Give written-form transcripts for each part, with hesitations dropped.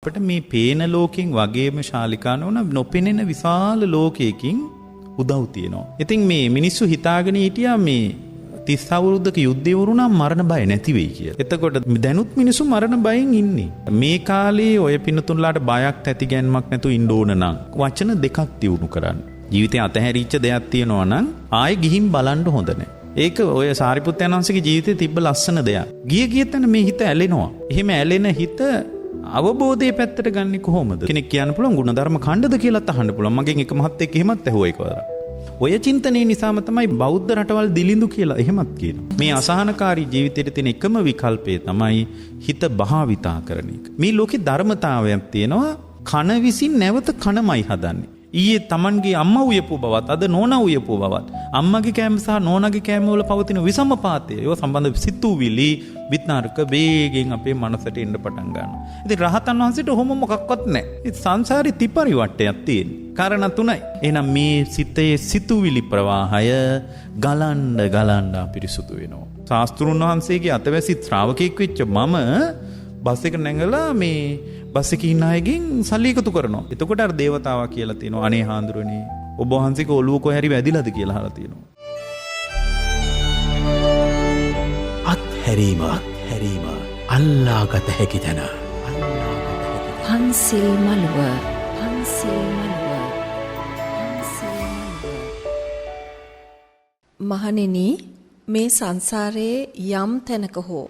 අපිට මේ පේන ලෝකෙන් වගේම ශාලිකානෝන නොපෙනෙන විශාල ලෝකයකින් උදව් තියෙනවා. ඉතින් මේ මිනිස්සු හිතාගෙන හිටියා මේ 30 අවුරුද්දක යුද්ධය වුණා මරණ බය නැති වෙයි කියලා. එතකොට දැනුත් මිනිස්සු මරණ බයෙන් ඉන්නේ. මේ කාලේ ඔය පින්නතුන්ලාට බයක් ඇති ගැන්මක් නැතුව ඉන්න ඕන නම් වචන දෙකක් දියුණු කරන්න. ජීවිතේ අතහැරිච්ච දෙයක් තියෙනවා නම් ආයෙ ගිහින් බලන්න හොඳ නැහැ. ඒක ඔය සාරිපුත්තයන් වහන්සේගේ ජීවිතේ තිබ්බ ලස්සන දෙයක්. ගිය තැන මේ හිත ඇලෙනවා. එහෙම ඇලෙන හිත අවබෝධයේ පැත්තට ගන්නේ කොහොමද? කෙනෙක් කියන්න පුළුවන් ගුණධර්ම ඛණ්ඩද කියලාත් අහන්න පුළුවන්. මගෙන් එක මහත්තයෙක් එහෙමත් ඇහුවා එකවර. ඔය චින්තනයේ නිසාම තමයි බෞද්ධ රටවල් දිලිඳු කියලා එහෙමත් කියනවා. මේ අසහනකාරී ජීවිතයේ තියෙන එකම විකල්පය තමයි හිත භාවිතා කරන එක. මේ ලෝකේ ධර්මතාවයක් තියෙනවා. කන විසින් නැවත කනමයි හදන්නේ. ඊයේ Tamanගේ අම්මා උයපු බවත් අද නෝනා උයපු බවත් අම්මගේ කෑම සහ නෝනාගේ කෑම වල පවතින විසමපාතය ඒව සම්බන්ධ සිතුවිලි විත්නාරක වේගෙන් අපේ මනසට එන්න පටන් ගන්නවා. ඉතින් රහතන් වහන්සේට ඔහොම මොකක්වත් නැහැ. ඒ සංසාරේ ත්‍රිපරිවට්ටයක් තියෙන. කාරණා තුනයි. එහෙනම් මේ සිතේ සිතුවිලි ප්‍රවාහය ගලන්න අපිරිසුදු වෙනවා. ශාස්ත්‍රුන් වහන්සේගේ අතවැසි ශ්‍රාවකෙක් වෙච්ච මම බස් එක නැගලා මේ බස් එකේ ඉන්න අයගෙන් සල්ලි එකතු කරනවා. එතකොට අර දේවතාවා කියලා තියෙනවා. අනේ හාඳුරනේ ඔබ වහන්සේගේ ඔළුව කොහරි වැදිලාද කියලා අහලා තියෙනවා. අත්හැරීම අල්ලාගත හැකි තැන. පන්සිල් මළුව මහණෙනි, මේ සංසාරයේ යම් තැනක හෝ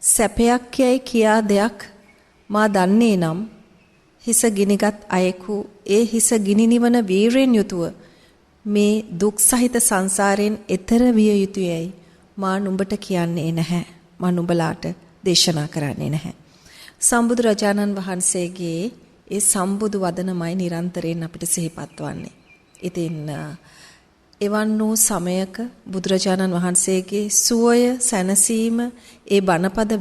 සැපයක් යයි කියා දෙයක් මා දන්නේ නම් හිස ගිනිගත් අයෙකු ඒ හිස ගිනි නිවන වීරෙන් යුතුව මේ දුක් සහිත සංසාරයෙන් එතර විය යුතුයයි මා නුඹට කියන්නේ නැහැ. මා නුඹලාට දේශනා කරන්නේ නැහැ. සම්බුදු රජාණන් වහන්සේගේ ඒ සම්බුදු වදනමයි නිරන්තරයෙන් අපිට සිහිපත් වන්නේ. ඉතින් එවන් වූ සමයක බුදුරජාණන් වහන්සේගේ සුවය සැනසීම ඒ බණපද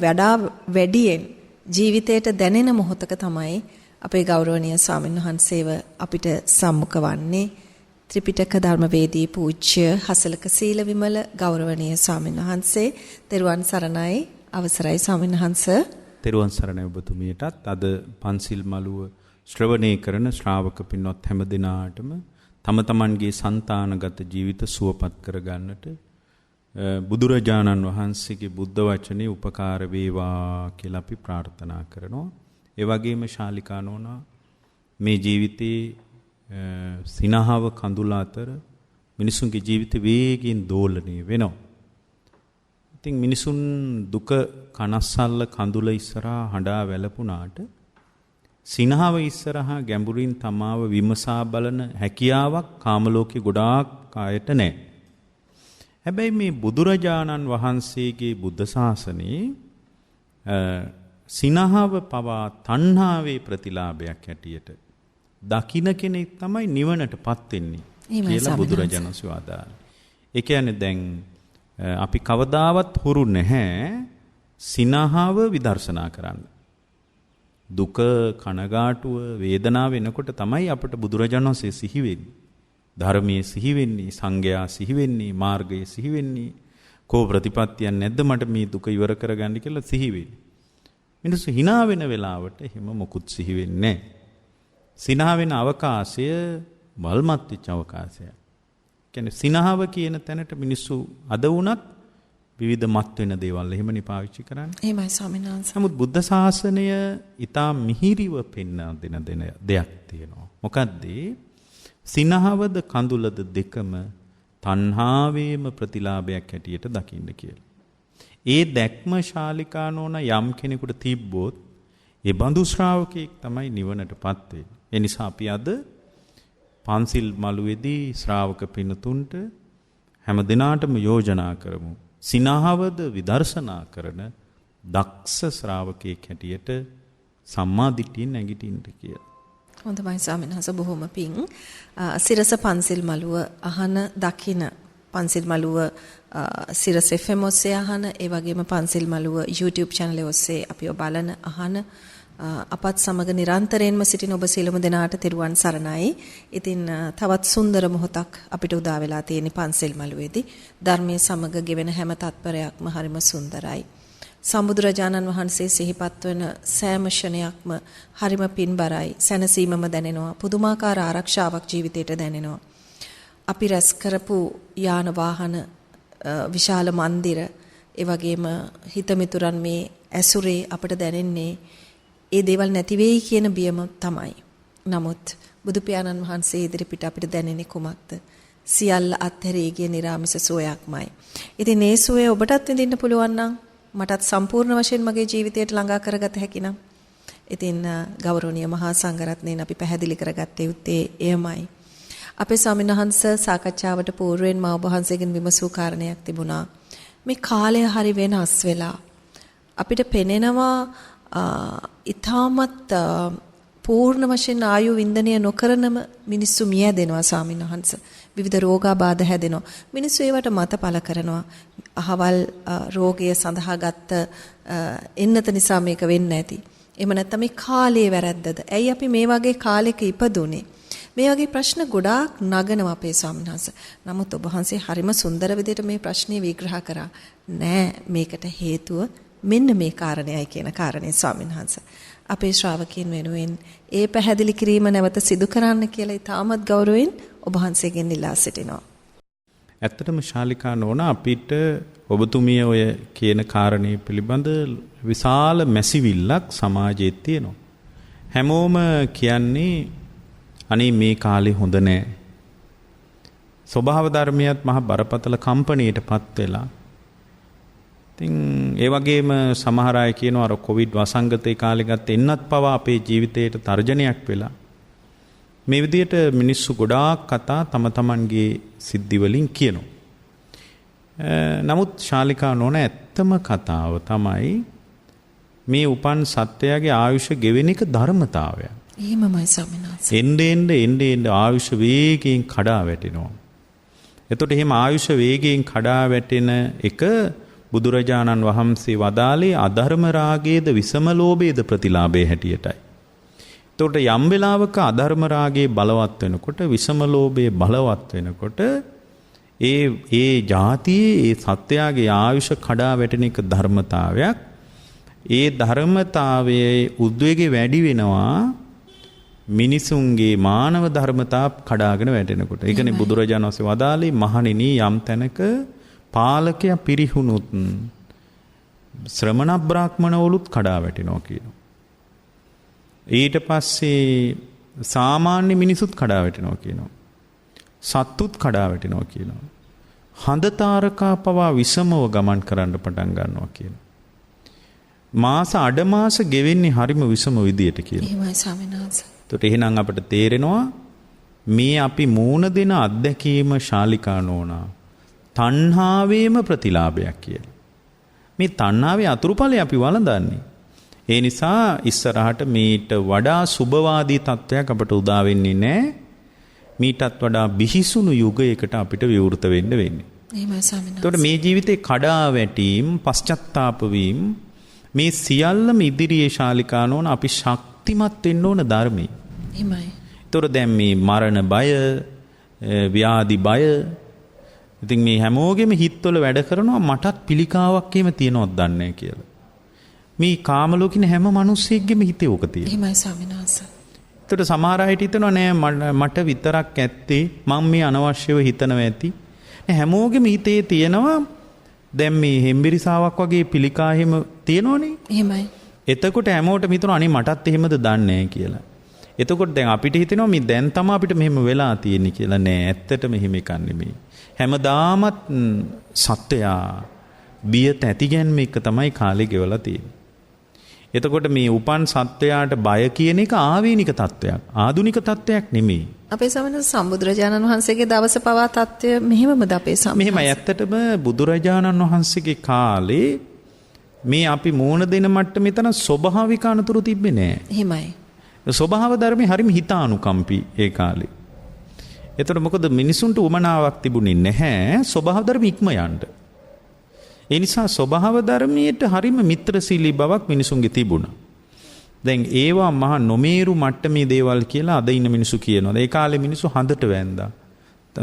වැඩියෙන් ජීවිතයට දැනෙන මොහොතක තමයි අපේ ගෞරවනීය ස්වාමීන් වහන්සේව අපිට සම්මුඛ වන්නේ. ත්‍රිපිටක ධර්මවේදී පූජ්‍ය හසලක සීල විමල ගෞරවනීය ස්වාමීන් වහන්සේ. තෙරුවන් සරණයි. අවසරයි ස්වාමීන් වහන්සේ. තෙරුවන් සරණයි ඔබතුමියටත්. අද පන්සිල් මළුව ශ්‍රවණය කරන ශ්‍රාවක පින්වත් හැම දිනාටම තම තමන්ගේ సంతానගත ජීවිත සුවපත් කරගන්නට බුදුරජාණන් වහන්සේගේ බුද්ධ වචනේ උපකාර වේවා කියලා අපි ප්‍රාර්ථනා කරනවා. ඒ වගේම ශාලිකානෝනා මේ ජීවිතේ සිනහව කඳුල අතර මිනිසුන්ගේ ජීවිත වේගින් දෝලණය වෙනවා. ඉතින් මිනිසුන් දුක කනස්සල්ල කඳුල ඉස්සරහා හඬා වැළපුණාට සිනහව ඉස්සරහා ගැඹුරින් තමාව විමසා බලන හැකියාවක් කාම ලෝකේ ගොඩාක් අයට නැහැ. හැබැයි මේ බුදුරජාණන් වහන්සේගේ බුද්ධ ශාසනයේ සිනහව පවා තණ්හාවේ ප්‍රතිලාභයක් හැටියට දකින්න කෙනෙක් තමයි නිවනටපත් වෙන්නේ කියලා බුදුරජාණන් වහන්සේ වදාළා. ඒ කියන්නේ දැන් අපි කවදාවත් හුරු නැහැ සිනහව විදර්ශනා කරන්න. දුක කනගාටුව වේදනාව වෙනකොට තමයි අපට බුදුරජාණන් වහන්සේ සිහි වෙන්නේ. ධර්මයේ සිහි වෙන්නේ, සංඝයා සිහි වෙන්නේ, මාර්ගයේ සිහි වෙන්නේ. කෝ ප්‍රතිපත්තියක් නැද්ද මට මේ දුක ඉවර කරගන්න කියලා සිහි වෙන්නේ. මිනිස්සු hina වෙන වෙලාවට එහෙම මොකුත් සිහි වෙන්නේ නැහැ. සිනහ වෙන අවකාශය වල්මත් වෙච්ච අවකාශයක්. කියන්නේ සිනහව කියන තැනට මිනිස්සු අද වුණත් විවිධ මත් වෙන දේවල් එහෙමනේ පාවිච්චි කරන්නේ. එහෙමයි ස්වාමීන් වහන්සේ. නමුත් බුද්ධ ශාසනය ඊටා මිහිරිව පෙන්වා දෙන දෙයක් තියෙනවා. මොකද්ද? සිනහවද කඳුලද දෙකම තණ්හාවේම ප්‍රතිලාභයක් හැටියට දකින්න කියලා. ඒ දැක්ම ශාලිකානෝන යම් කෙනෙකුට තිබ්බොත් ඒ බඳු ශ්‍රාවකෙක් තමයි නිවනටපත් වෙන්නේ. ඒ නිසා අපි අද පන්සිල් මළුවේදී ශ්‍රාවක පින්තුන්ට හැම දිනාටම යෝජනා කරමු. සිනහවද විදර්ශනා කරන දක්ෂ ශ්‍රාවකෙක් හැටියට සම්මා දිට්ඨියෙන් නැගිටින්න කියලා. හොඳයි ස්වාමීන් වහන්සේ, බොහොම පිං. සිරස පන්සිල් මළුව අහන දකින පන්සිල් මළුව සිරස FM ඔස්සේ අහන, ඒ වගේම පන්සිල් මළුව YouTube channel ඔස්සේ අපිව බලන අහන අපත් සමග නිරන්තරයෙන්ම සිටින ඔබ සියලුම දෙනාට තෙරුවන් සරණයි. ඉතින් තවත් සුන්දර මොහොතක් අපිට උදා වෙලා තියෙන පන්සිල් මළුවේදී ධර්මයේ සමග ගෙවෙන හැම තත්පරයක්ම හරිම සුන්දරයි. සම්බුදුරජාණන් වහන්සේ සිහිපත් වන සෑම ක්ෂණයක්ම හරිම පින්බරයි, සැනසීමම දැනෙනවා, පුදුමාකාර ආරක්ෂාවක් ජීවිතයට දැනෙනවා. අපි රැස් කරපු යාන වාහන, විශාල මන්දිර, ඒ වගේම හිතමිතුරන් මේ ඇසුරේ අපට දැනෙන්නේ ඒ දේවල් නැති වෙයි කියන බියම තමයි. නමුත් බුදු පියාණන් වහන්සේ ඉදිරිපිට අපිට දැනෙන්නේ කුමක්ද? සියල්ල අත්හැරී ගිය නිරාමිස සුවයක්මයි. ඉතින් මේ සුවය ඔබටත් විඳින්න පුළුවන් නම්, මටත් සම්පූර්ණ වශයෙන් මගේ ජීවිතයට ළඟා කරගත හැකි නම්, ඉතින් ගෞරවනීය මහා සංඝරත්නයන් අපි පැහැදිලි කරගත්තේ උත්තේ එයමයි. අපේ ස්වාමීන් වහන්සේ සාකච්ඡාවට పూర్වෙන් මා ඔබ වහන්සේගෙන් විමසූ කාරණයක් තිබුණා. මේ කාලය හරි වෙනස් වෙලා අපිට පෙනෙනවා ඊටමත් පූර්ණ වශයෙන් ආයු වින්දනය නොකරනම මිනිස්සු මිය දෙනවා ස්වාමීන් වහන්සේ. විවිධ රෝගාබාධ හැදෙනවා. මිනිස්සු ඒවට මත පළ කරනවා. අහවල් රෝගය සඳහා ගත්ත එන්නත නිසා මේක වෙන්නේ නැති. එහෙම නැත්නම් මේ කාලයේ වැරද්දද? ඇයි අපි මේ වගේ කාලයක ඉපදුනේ? මේ වගේ ප්‍රශ්න ගොඩාක් නගනවා අපේ ස්වාමීන් වහන්සේ. නමුත් ඔබ වහන්සේ හරිම සුන්දර විදිහට මේ ප්‍රශ්නේ විග්‍රහ කරා. නෑ, මේකට හේතුව මෙන්න මේ කාරණේයි කියන කාරණේ ස්වාමීන් වහන්සේ. අපේ ශ්‍රාවකයන් වෙනුවෙන් ඒ පැහැදිලි කිරීම නැවත සිදු කරන්න කියලා ඉතාමත් ගෞරවයෙන් ඔබ වහන්සේගෙන් ඉල්ලා සිටිනවා. ඇත්තටම ශාලිකා නෝනා අපිට ඔබතුමිය ඔය කියන කාරණේ පිළිබඳ විශාල මැසිවිල්ලක් සමාජයේ තියෙනවා. හැමෝම කියන්නේ අනේ මේ කාලේ හොඳ නෑ. ස්වභාව ධර්මියත් මහ බරපතල කම්පණයටපත් වෙලා. ඉතින් ඒ වගේම සමහර අය කියනවා අර කොවිඩ් වසංගතේ කාලේ ගත්ත එන්නත් පවා අපේ ජීවිතයට තර්ජනයක් වෙලා. මේ විදිහට මිනිස්සු ගොඩාක් කතා තම තමන්ගේ සිද්ධි වලින් කියනවා. නමුත් ශාලිකා නෝන ඇත්තම කතාව තමයි මේ උපන් සත්‍යයේ ආයුෂ ගෙවෙන එක ධර්මතාවය. එහෙමමයි ස්වාමීන් වහන්සේ. එන්නේ ආයුෂ වේගයෙන් කඩා වැටෙනවා. එතකොට එහෙම ආයුෂ වේගයෙන් කඩා වැටෙන එක බුදුරජාණන් වහන්සේ වදාළේ අධර්ම රාගයේද විසම ලෝභයේද ප්‍රතිලාභයේ හැටියටයි. එතකොට යම් වෙලාවක අධර්ම රාගයේ බලවත් වෙනකොට විසම ලෝභයේ බලවත් වෙනකොට ඒ જાතියේ ඒ සත්‍යයේ ආයුෂ කඩා වැටෙන එක ධර්මතාවයක්. ඒ ධර්මතාවයේ උද්වේගය වැඩි වෙනවා මිනිසුන්ගේ මානව ධර්මතා කඩාගෙන වැටෙනකොට. ඒ කියන්නේ බුදුරජාණන් වහන්සේ වදාළේ මහණෙනි යම් තැනක පාලකයා පිරිහුණුත් ශ්‍රමණ බ්‍රාහ්මණවලුත් කඩා වැටෙනවා කියනවා. ඊට පස්සේ සාමාන්‍ය මිනිසුත් කඩා වැටෙනවා කියනවා. සත්තුත් කඩා වැටෙනවා කියනවා. හඳ තාරකා පවා විසමව ගමන් කරන්න පටන් ගන්නවා කියනවා. මාස අඩ මාස ගෙවෙන්නේ හරිම විසම විදියට කියනවා. එහෙමයි ස්වාමීන් වහන්සේ. ඒකට එහෙනම් අපිට තේරෙනවා මේ අපි මූණ දෙන අත්දැකීම ශාලිකා නෝනා තණ්හාවේම ප්‍රතිලාභයක් කියලා. මේ තණ්හාවේ අතුරුඵලයි අපි වළඳන්නේ. ඒ නිසා ඉස්සරහට මීට වඩා සුබවාදී තත්වයක් අපට උදා වෙන්නේ නැහැ. මීටත් වඩා බිහිසුණු යුගයකට අපිට විවෘත වෙන්න වෙන්නේ. එහෙමයි ස්වාමීන් වහන්සේ. ඒකට මේ ජීවිතේ කඩා වැටීම්, පශ්චත්තාප වීම මේ සියල්ලම ඉදිරියේ ශාලිකා නෝන අපි ශක්තිමත් වෙන්න ඕන ධර්මයි. එහෙමයි. ඒතොර දැන් මේ මරණ බය, ව්‍යාධි බය ඉතින් මේ හැමෝගෙම හිතවල වැඩ කරනවා මටත් පිළිකාවක් එහෙම තියනවද දන්නේ නැහැ කියලා. මේ කාම ලෝකින හැම මිනිස්සෙක්ගෙම හිතේ ඕක තියෙනවා. එහෙමයි ස්වාමීන් වහන්සේ. ඒතර සමහර අය හිතනවා නෑ මට විතරක් ඇත්තේ මම මේ අනවශ්‍යව හිතනවා ඇති. නෑ හැමෝගෙම හිතේ තියෙනවා දැන් මේ හෙම්බිරිසාවක් වගේ පිළිකා එහෙම තියෙනවනේ. එහෙමයි. එතකොට හැමෝටම හිතනවා අනේ මටත් එහෙමද දන්නේ නැහැ කියලා. එතකොට දැන් අපිට හිතෙනවා මේ දැන් තමයි අපිට මෙහෙම වෙලා තියෙන්නේ කියලා. නෑ ඇත්තටම එහෙම එකක් නෙමෙයි. හැමදාමත් සත්‍යයා බිය තැතිගැන්ම එක තමයි කාලේ ගෙවලා තියෙන්නේ. එතකොට මේ උපන් සත්‍යයාට බය කියන එක ආවේනික තත්වයක්. ආධුනික තත්වයක් නෙමෙයි. අපේ සමන සම්බුදුරජාණන් වහන්සේගේ දවස පවා තත්වය මෙහෙමද අපේ සමන. මෙහෙමයි ඇත්තටම බුදුරජාණන් වහන්සේගේ කාලේ මේ අපි මූණ දෙන මට්ටමේ තරම් ස්වභාවික අනතුරු තිබ්බේ නෑ. එහෙමයි. ස්වභාව ධර්මයේ හරිම හිතානුකම්පී ඒ කාලේ. එතකොට මොකද මිනිසුන්ට උමනාවක් තිබුණේ නැහැ ස්වභාව ධර්ම ඉක්ම යන්න. ඒ නිසා ස්වභාව ධර්මයට හරිම මිත්‍රශීලී බවක් මිනිසුන්ගේ තිබුණා. දැන් ඒවා මහා නොමේරු මට්ටමේ දේවල් කියලා අද ඉන්න මිනිසු කියනවා. ඒ කාලේ මිනිසු හඳට වැන්දා.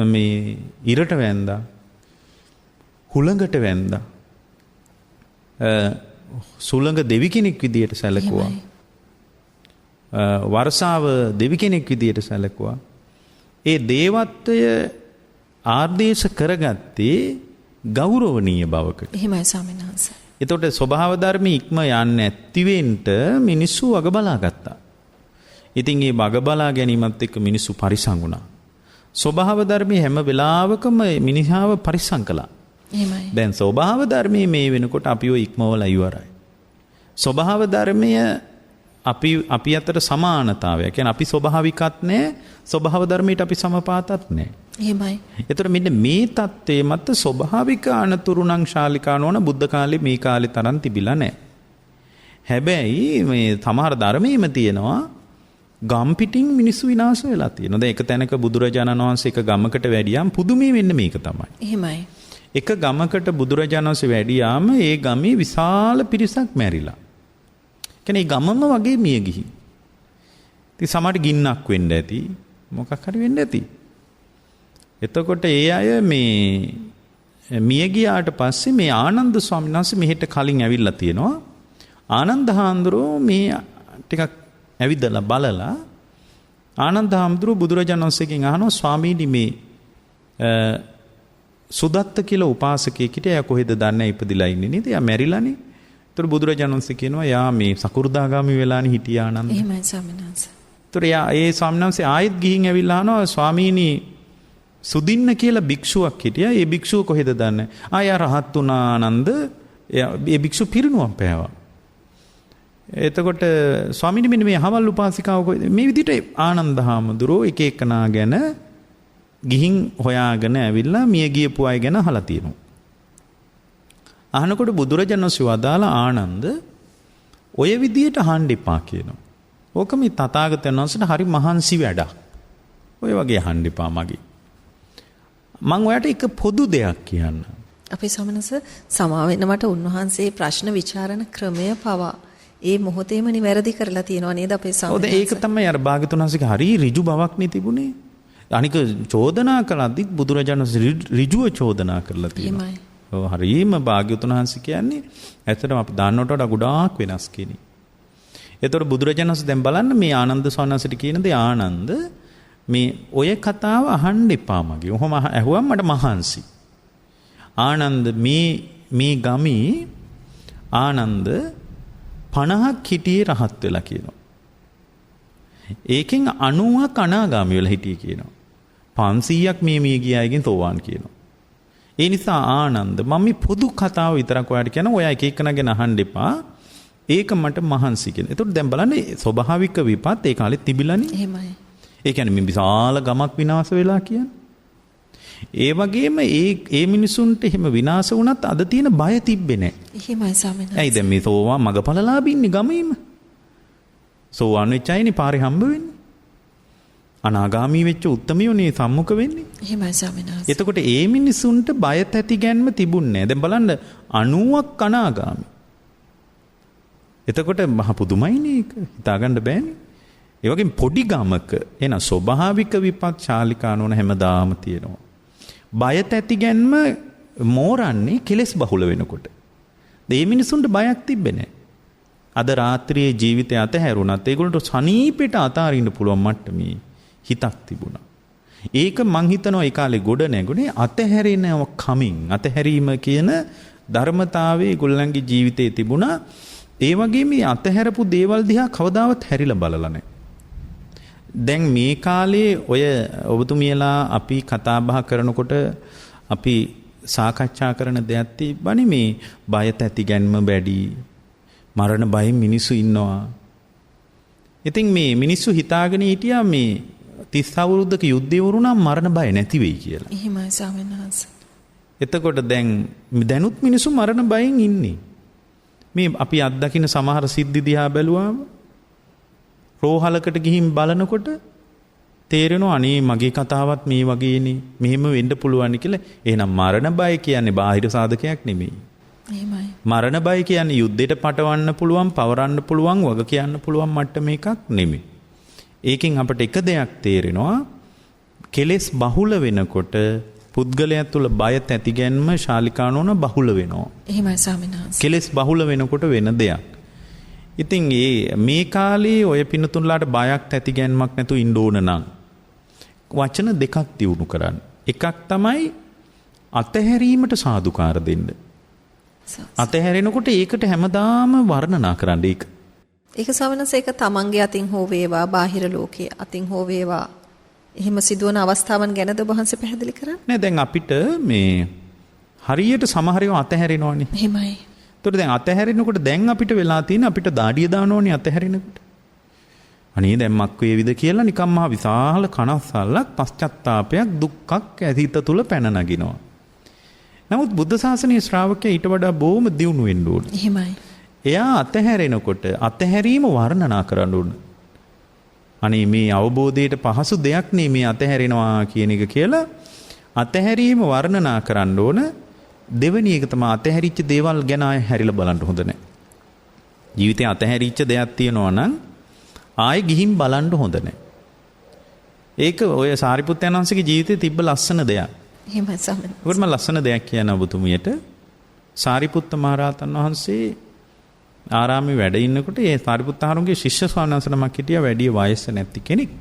මේ ඉරට වැන්දා. හුළඟට වැන්දා. සුළඟ දෙවි කෙනෙක් විදියට සැලකුවා. වර්ෂාව දෙවි කෙනෙක් විදියට සැලකුවා. ඒ දේවත්වය ආදේශ කරගත්තේ ගෞරවනීය බවකට. එහෙමයි ස්වාමීන් වහන්සේ. එතකොට ස්වභාව ධර්ම ඉක්ම යන්නේ නැතිවෙන්න මිනිස්සු වග බලා ගත්තා. ඉතින් මේ වග බලා ගැනීමත් එක්ක මිනිස්සු පරිසං වුණා. ස්වභාව ධර්මයේ හැම වෙලාවකම මිනිහාව පරිසං කළා. එහෙමයි. දැන් ස්වභාව ධර්මයේ මේ වෙනකොට අපිව ඉක්මවලා ඉවරයි. ස්වභාව ධර්මය අපි අතර සමානතාවය. කියන්නේ අපි ස්වභාවිකත් නැහැ, ස්වභාව ධර්මයට අපි සමපාතත් නැහැ. එහෙමයි. ඒතර මෙන්න මේ தත්ත්වයේ මත ස්වභාවික අනතුරු නම් ශාලිකානෝන බුද්ධ කාලේ මේ කාලේ තරම් තිබිලා නැහැ. හැබැයි මේ සමහර ධර්මයේම තියෙනවා ගම් පිටින් මිනිස්සු විනාශ වෙලා තියෙනවා. දැන් එක තැනක බුදුරජාණන් වහන්සේ එක ගමකට වැඩියාම පුදුමේ වෙන්නේ මේක තමයි. එහෙමයි. එක ගමකට බුදුරජාණන් වහන්සේ වැඩියාම ඒ ගමේ විශාල පිරිසක් මැරිලා. කියන්නේ ගමම වගේ මිය ගිහින්. ඉතින් සමහර ගින්නක් වෙන්න ඇති, මොකක් හරි වෙන්න ඇති. එතකොට ඒ අය මේ මිය ගියාට පස්සේ මේ ආනන්ද ස්වාමීන් වහන්සේ මෙහෙට කලින් ඇවිල්ලා තියෙනවා. ආනන්ද හාමුදුරුවෝ මේ ටිකක් ඇවිදලා බලලා ආනන්ද හාමුදුරුවෝ බුදුරජාණන් වහන්සේගෙන් අහනවා ස්වාමීනි මේ සුදත්ත කියලා උපාසකයෙක් හිටියා. එයා කොහෙද දන්නේ ඉපදිලා ඉන්නේ නේද? එයා මැරිලානේ. ඒතර බුදුරජාණන් වහන්සේ කියනවා යා මේ සකු르දාගාමි වෙලානේ හිටියා ආනන්ද. එහෙමයි ස්වාමීන් වහන්සේ. ඒතර එයා ඒ ස්වාමීන් වහන්සේ ආයෙත් ගිහින් ඇවිල්ලා අහනවා ස්වාමීනි සුදින්න කියලා භික්ෂුවක් හිටියා. ඒ භික්ෂුව කොහෙද දන්නේ? ආයා රහත් වුණා ආනන්ද. ඒ භික්ෂුව පිරිනුවම් පෑවා. එතකොට ස්වාමීනි මෙන්න මේ අහවල් උපාසිකාව කොහෙද? මේ විදිහට ආනන්ද හාමුදුරුවෝ එක එකනා ගැන ගිහින් හොයාගෙන ඇවිල්ලා මිය ගියපු අය ගැන අහලා තියෙනවා. අහනකොට බුදුරජාණන් වහන්සේ වදාලා ආනන්ද ඔය විදියට අහන්න එපා කියනවා. ඕක මේ තථාගතයන් වහන්සේට හරි මහන්සි වැඩක්. ඔය වගේ අහන්න එපා මගේ. මම ඔයාලට එක පොදු දෙයක් කියන්න. අපේ සමනස සමා වෙන්න මට උන්වහන්සේ ප්‍රශ්න විචාරණ ක්‍රමය පවා ඒ මොහොතේම නිවැරදි කරලා තියෙනවා නේද අපේ සමනස? ඔව් ඒක තමයි අර භාග්‍යතුන් වහන්සේගේ හරි ඍජු බවක් නේ තිබුණේ. අනික චෝදනා කළද්දි බුදුරජාණන් වහන්සේ ඍජුව චෝදනා කරලා තියෙනවා. ඔව් හරිම භාග්‍යතුන් වහන්සේ කියන්නේ ඇත්තටම අපි දන්නවට වඩා ගොඩාක් වෙනස් කෙනෙක්. ඒතකොට බුදුරජාණන් වහන්සේ දැන් බලන්න මේ ආනන්ද ස්වාමීන් කියන දේ ආනන්ද මේ ඔය කතාව අහන්න එපා මගේ. ඔහොම ඇහුවම මට මහන්සි. ආනන්ද මේ ගමේ ආනන්ද 50ක් හිටියේ රහත් වෙලා කියනවා. ඒකෙන් 90ක් අනාගාමී වෙලා හිටියේ කියනවා. 500ක් මේ ගිය අයගෙන් තෝවාන් කියනවා. ඒ නිසා ආනන්ද මම මේ පොදු කතාව විතරක් ඔයාලට කියන ඔයා එක එකන ගැන අහන්න එපා. ඒක මට මහන්සි කියන. ඒතකොට දැන් බලන්න ස්වභාවික විපත් ඒ කාලේ තිබිලානේ. එහෙමයි. ඒ කියන්නේ මේ විශාල ගමක් විනාශ වෙලා කියන්නේ. ඒ වගේම ඒ මිනිසුන්ට එහෙම විනාශ වුණත් අද තියෙන බය තිබ්බේ නැහැ. එහෙමයි ස්වාමීන් වහන්සේ. ඇයි දැන් මේ සෝවාන් මගපලලාභී ඉන්නේ ගමේම. සෝවාන් වෙච්ච අයනේ පාරේ හම්බ වෙන්නේ. අනාගාමී වෙච්ච උත්තමියෝනේ සම්මුඛ වෙන්නේ. එහෙමයි ස්වාමීන් වහන්සේ. එතකොට ඒ මිනිසුන්ට බය තැති ගැන්ම තිබුණේ නැහැ. දැන් බලන්න 90ක් අනාගාමී. එතකොට මහ පුදුමයිනේ ඒක. හිතාගන්න බෑනේ. ඒ වගේම පොඩි ගමක එන ස්වභාවික විපත් ශාලිකානෝන හැමදාම තියෙනවා. බය තැති ගැන්ම මෝරන්නේ කෙලස් බහුල වෙනකොට. මේ මිනිසුන්ට බයක් තිබ්බේ නැහැ. අද රාත්‍රියේ ජීවිතය අතහැරුණත් ඒගොල්ලන්ට සනීපෙට අතාරින්න පුළුවන් මට්ටමේ හිතක් තිබුණා. ඒක මං හිතනවා ඒ කාලේ ගොඩ නැගුණේ අතහැරෙනව කමින්. අතහැරීම කියන ධර්මතාවයේ ඒගොල්ලන්ගේ ජීවිතේ තිබුණා. ඒ වගේ මේ අතහැරපු දේවල් දිහා කවදාවත් හැරිලා බලලා නැහැ. දැන් මේ කාලේ ඔය ඔබතුමියලා අපි කතා බහ කරනකොට අපි සාකච්ඡා කරන දෙයක් තිබ්බනේ මේ බය තැති ගැන්ම වැඩි. මරණ බයෙන් මිනිස්සු ඉන්නවා. ඉතින් මේ මිනිස්සු හිතාගෙන හිටියා මේ 30 අවුරුද්දක යුද්ධය වුණා මරණ බය නැති වෙයි කියලා. එහෙමයි ස්වාමීන් වහන්සේ. එතකොට දැනුත් මිනිස්සු මරණ බයෙන් ඉන්නේ. මේ අපි අත්දකින්න සමහර සිද්ධි දිහා බැලුවාම රෝහලකට ගිහින් බලනකොට තේරෙනවා අනේ මගේ කතාවත් මේ වගේනේ මෙහෙම වෙන්න පුළුවන් කියලා. එහෙනම් මරණ බය කියන්නේ බාහිර සාධකයක් නෙමෙයි. එහෙමයි. මරණ බය කියන්නේ යුද්ධයට පටවන්න පුළුවන්, පවරන්න පුළුවන්, වග කියන්න පුළුවන් මට්ටම එකක් නෙමෙයි. ඒකෙන් අපිට එක දෙයක් තේරෙනවා කෙලෙස් බහුල වෙනකොට පුද්ගලයා තුළ බය තැතිගැන්ම ශාලිකානෝන බහුල වෙනවා. එහෙමයි ස්වාමීන් වහන්සේ. කෙලෙස් බහුල වෙනකොට වෙන දෙයක්. ඉතින් මේ කාලේ ඔය පින්නතුන්ලාට බයක් තැතිගැන්මක් නැතුව ඉන්න ඕන නම් වචන දෙකක් දියුණු කරන්න. එකක් තමයි අතහැරීමට සාදුකාර දෙන්න. අතහැරෙනකොට ඒකට හැමදාම වර්ණනා කරන්න ඒක. ඒක ස්වාමීන් වහන්සේ ඒක තමන්ගේ අතින් හෝ වේවා බාහිර ලෝකයේ අතින් හෝ වේවා එහෙම සිදුවන අවස්ථාවන් ගැනද ඔබ වහන්සේ පැහැදිලි කරන්නේ? නෑ දැන් අපිට මේ හරියට සමහර ඒවා අතහැරෙනවනේ. එහෙමයි. ඒතකොට දැන් අතහැරෙනකොට දැන් අපිට වෙලා තියෙන අපිට දාඩිය දානෝනේ අතහැරෙනකොට. අනේ දැන් මක් වේවිද කියලා නිකම් මහ විශාල කනස්සල්ලක් පශ්චත්තාපයක් දුක්ඛක් ඇතිත තුල පැන නගිනවා. නමුත් බුද්ධ ශාසනයේ ශ්‍රාවකයා ඊට වඩා බොහොම දියුණු වෙන්න ඕනේ. එහෙමයි. එයා අතහැරෙනකොට අතහැරීම වර්ණනා කරන්න ඕන. අනේ මේ අවබෝධයට පහසු දෙයක් නේ මේ අතහැරෙනවා කියන එක කියලා අතහැරීම වර්ණනා කරන්න ඕන. දෙවෙනි එක තමයි අතහැරිච්ච දේවල් ගැන ආයෙ හැරිලා බලන්න හොඳ නැහැ. ජීවිතේ අතහැරිච්ච දෙයක් තියෙනවා නම් ආයෙ ගිහින් බලන්න හොඳ නැහැ. ඒක ඔය සාරිපුත්තයන් වහන්සේගේ ජීවිතේ තිබ්බ ලස්සන දෙයක්. එහෙමයි ස්වාමීන් වහන්සේ. ඒකට මම ලස්සන දෙයක් කියන ඔබතුමියට සාරිපුත්ත මහරහතන් වහන්සේ ආරාමේ වැඩ ඉන්නකොට ඒ සාරිපුත්ත හාමුදුරුවෝගේ ශිෂ්‍ය ස්වාමීන් වහන්සේ නමක් හිටියා වැඩි වයස නැති කෙනෙක්.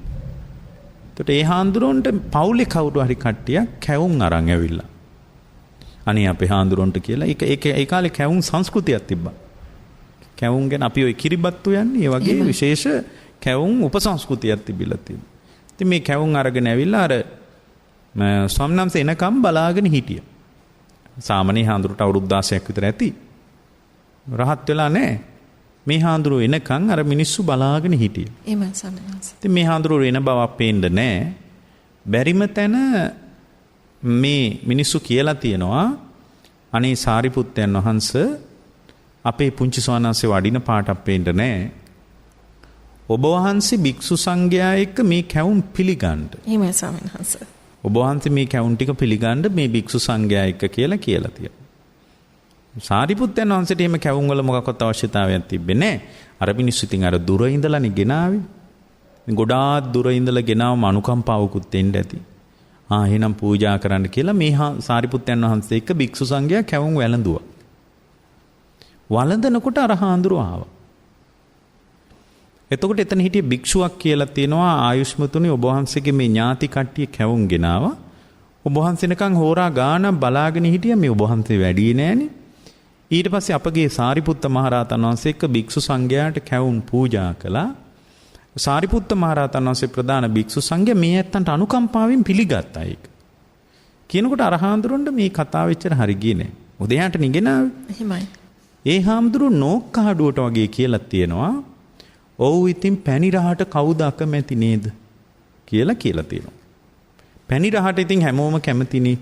ඒකට ඒ හාමුදුරුවන්ට පවුලේ කවුරු හරි කට්ටියක් කැවුම් අරන් ඇවිල්ලා. අනේ අපේ හාමුදුරුවන්ට කියලා ඒ කාලේ කැවුම් සංස්කෘතියක් තිබ්බා. කැවුම් ගැන අපි ඔය කිරිබත්තු යන්නේ ඒ වගේ විශේෂ කැවුම් උපසංස්කෘතියක් තිබිලා තියෙනවා. ඉතින් මේ කැවුම් අරගෙන ඇවිල්ලා අර ස්වාමීන් වහන්සේ එනකම් බලාගෙන හිටියා. සාමාන්‍ය හාමුදුරුවන්ට අවුරුදු 16ක් විතර ඇති. රහත් වෙලා නැහැ. මේ හාමුදුරුවෝ එනකන් අර මිනිස්සු බලාගෙන හිටියා. එහෙමයි ස්වාමීන් වහන්සේ. ඉතින් මේ හාමුදුරුවෝ එන බවක් පේන්නේ නැහැ. බැරිම තැන මේ මිනිස්සු කියලා තියෙනවා අනේ සාරිපුත්තයන් වහන්සේ අපේ පුංචි ස්වාමීන් වහන්සේ වඩින පාටක් පේන්නේ නැහැ. ඔබ වහන්සේ භික්ෂු සංඝයා එක්ක මේ කැවුම් පිළිගන්න. එහෙමයි ස්වාමීන් වහන්සේ. ඔබ වහන්සේ මේ කැවුම් ටික පිළිගන්න මේ භික්ෂු සංඝයා එක්ක කියලා තියෙනවා. සාරිපුත්තයන් වහන්සේට එහෙම කැවුම් වල මොකක්වත් අවශ්‍යතාවයක් තිබෙන්නේ නැහැ. අර මිනිස්සු ඉතින් අර දුර ඉඳලානේ ගෙනාවේ. ගොඩාක් දුර ඉඳලා ගෙනාවම අනුකම්පාවකුත් එන්න ඇති. එහෙනම් පූජා කරන්න කියලා මේ සාරිපුත්තයන් වහන්සේ එක්ක භික්ෂු සංඝයා කැවුම් වැළඳුවා. වළඳනකොට අර හාමුදුරුවෝ ආවා. එතකොට එතන හිටිය භික්ෂුවක් කියලා තියෙනවා ආයුෂ්මතුනි ඔබ වහන්සේගේ මේ ඥාති කට්ටිය කැවුම් ගෙනාවා. ඔබ වහන්සේ නිකන් හෝරා ගානක් බලාගෙන හිටියා මේ ඔබ වහන්සේ වැඩි නෑනේ. ඊට පස්සේ අපගේ සාරිපුත්ත මහරහතන් වහන්සේ එක්ක භික්ෂු සංඝයාට කැවුම් පූජා කළා. සාරිපුත්ත මහරහතන් වහන්සේ ප්‍රධාන භික්ෂු සංඝයා මේ ඇත්තන්ට අනුකම්පාවෙන් පිළිගත්තා ඒක. කියනකොට අර හාමුදුරන්ට මේ කතාව එච්චර හරි ගියේ නෑ. මොකද එයාට නිගෙනාවේ. එහෙමයි. ඒ හාමුදුරුවෝ නෝක්කාඩුවට වගේ කියලා තියෙනවා. ඔව් ඉතින් පැණි රහට කවුද අකමැති නේද කියලා තියෙනවා. පැණි රහට ඉතින් හැමෝම කැමතිනේ.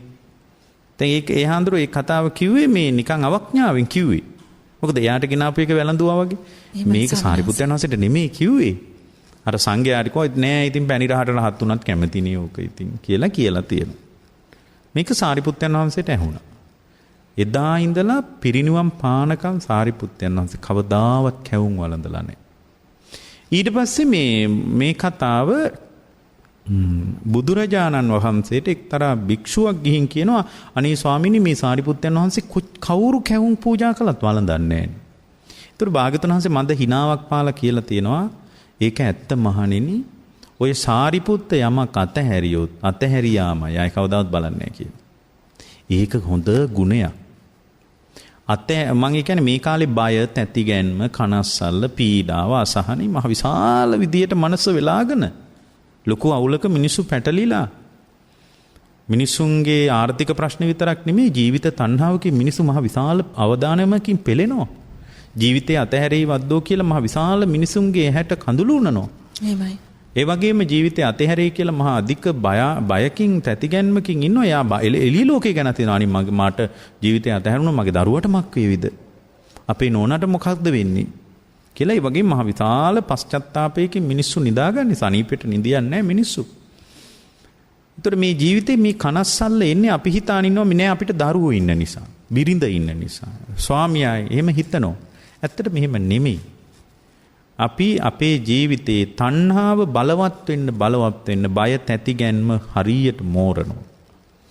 දැන් ඒක ඒ හාමුදුරුවෝ ඒ කතාව කිව්වේ මේ නිකන් අවඥාවෙන් කිව්වේ. මොකද එයාට ගෙනාපු එක වැළඳුවා වගේ. මේක සාරිපුත්‍රයන් වහන්සේට නෙමෙයි කිව්වේ. අර සංඝයාට කොහෙද නෑ ඉතින් පැණි රහට රහත් උනත් කැමතිනේ ඕක ඉතින් කියලා තියෙනවා. මේක සාරිපුත්‍රයන් වහන්සේට ඇහුණා. එදා ඉඳලා පිරිනිවන් පානකම් සාරිපුත්‍රයන් වහන්සේ කවදාවත් කැවුම් වළඳලා නැහැ. ඊට පස්සේ මේ කතාව බුදුරජාණන් වහන්සේට එක්තරා භික්ෂුවක් ගිහින් කියනවා අනේ ස්වාමීනි මේ සාරිපුත්‍රයන් වහන්සේ කවුරු කැවුම් පූජා කළත් වළඳන්නේ නැහැ. ඒතර භාග්‍යවතුන් වහන්සේ මන්ද හිණාවක් පාලා කියලා තියෙනවා ඒක ඇත්ත මහණෙනි ඔය සාරිපුත්ත යමක් අතහැරියොත් අතහැරියාමයි ආයි කවදාවත් බලන්නේ නැහැ කියලා. ඒක හොඳ ගුණයක්. මම කියන්නේ මේ කාලේ බය, තැතිගැන්ම, කනස්සල්ල, පීඩාව, අසහනයි මහ විශාල විදියට මනස වෙලාගෙන ලොකු අවුලක මිනිස්සු පැටලිලා මිනිසුන්ගේ ආර්ථික ප්‍රශ්න විතරක් නෙමෙයි ජීවිත තණ්හාවකින් මිනිස්සු මහ විශාල අවදානමකින් පෙළෙනවා. ජීවිතය අතහැරෙයි වද්දෝ කියලා මහ විශාල මිනිසුන්ගේ ඇහැට කඳුළු උනනවා. එහෙමයි. ඒ වගේම ජීවිතය අතහැරෙයි කියලා මහා අධික බයකින් තැතිගැන්මකින් ඉන්නවා. එයා එළිය ලෝකේ ගැන තියෙනවා. අනිත් මට ජීවිතය අතහැරුණා මගේ දරුවට මක් වේවිද? අපේ නෝනාට මොකක්ද වෙන්නේ? කියලා ඒ වගේ මහ විශාල පශ්චත්තාපයකින් මිනිස්සු නිදාගන්නේ. සනීපෙට නිදියන්නේ නැහැ මිනිස්සු. ඒතර මේ ජීවිතේ මේ කනස්සල්ල එන්නේ අපි හිතාන ඉන්නවා නෑ අපිට දරුවෝ ඉන්න නිසා, බිරිඳ ඉන්න නිසා, ස්වාමියායි එහෙම හිතනවා. ඇත්තට මෙහෙම නෙමෙයි. අපි අපේ ජීවිතේ තණ්හාව බලවත් වෙන්න බය තැතිගැන්ම හරියට මෝරනවා.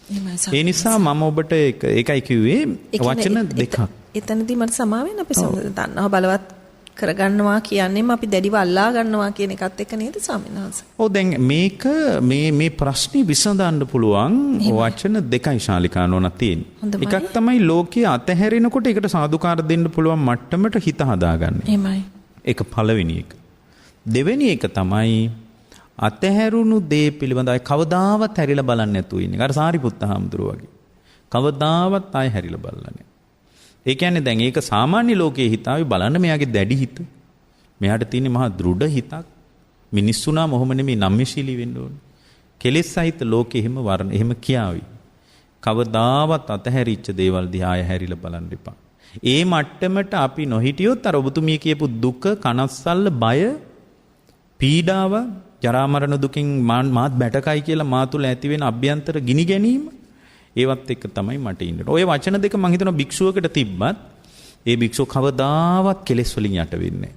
ඒ නිසා මම ඔබට ඒකයි කිව්වේ වචන දෙකක්. එතනදී මට සමාවෙන්න අපි දන්නවා බලවත් කරගන්නවා කියන්නේම අපි දැඩිව අල්ලා ගන්නවා කියන එකත් එක නේද ස්වාමීන් වහන්සේ? ඔව් දැන් මේක මේ ප්‍රශ්නේ විසඳන්න පුළුවන් වචන දෙකයි ශාලිකා නෝනා තියෙන්නේ. එකක් තමයි ලෝකයේ අතහැරෙනකොට ඒකට සාදුකාර දෙන්න පුළුවන් මට්ටමට හිත හදාගන්න. එහෙමයි. ඒක පළවෙනි එක. දෙවෙනි එක තමයි අතහැරුණු දේ පිළිබඳව කවදාවත් හැරිලා බලන්නේ නැතුව ඉන්නේ. අර සාරිපුත්ත හාමුදුරුවෝ වගේ. කවදාවත් ආයෙ හැරිලා බලලා නැහැ. ඒ කියන්නේ දැන් ඒක සාමාන්‍ය ලෝකයේ හිතාවි බලන්න මෙයාගේ දැඩි හිත. මෙයාට තියෙන මහා දෘඪ හිතක්. මිනිස්සුනා මොහොම නෙමෙයි නම්‍යශීලී වෙන්න ඕනේ. කෙලෙස් සහිත ලෝකෙ එහෙම කියාවි. කවදාවත් අතහැරිච්ච දේවල් දිහා ආයෙ හැරිලා බලන්න එපා. ඒ මට්ටමට අපි නොහිටියොත් අර ඔබතුමිය කියපු දුක, කනස්සල්ල, බය, පීඩාව, ජරා මරණ දුකින් මාත් බැටකයි කියලා මා තුළ ඇති වෙන අභ්‍යන්තර ගිනි ගැනීම ඒවත් එක්ක තමයි මට ඉන්න. ඔය වචන දෙක මම හිතනවා භික්ෂුවකට තිබ්බත් ඒ භික්ෂුව කවදාවත් කෙලෙස් වලින් යට වෙන්නේ නැහැ.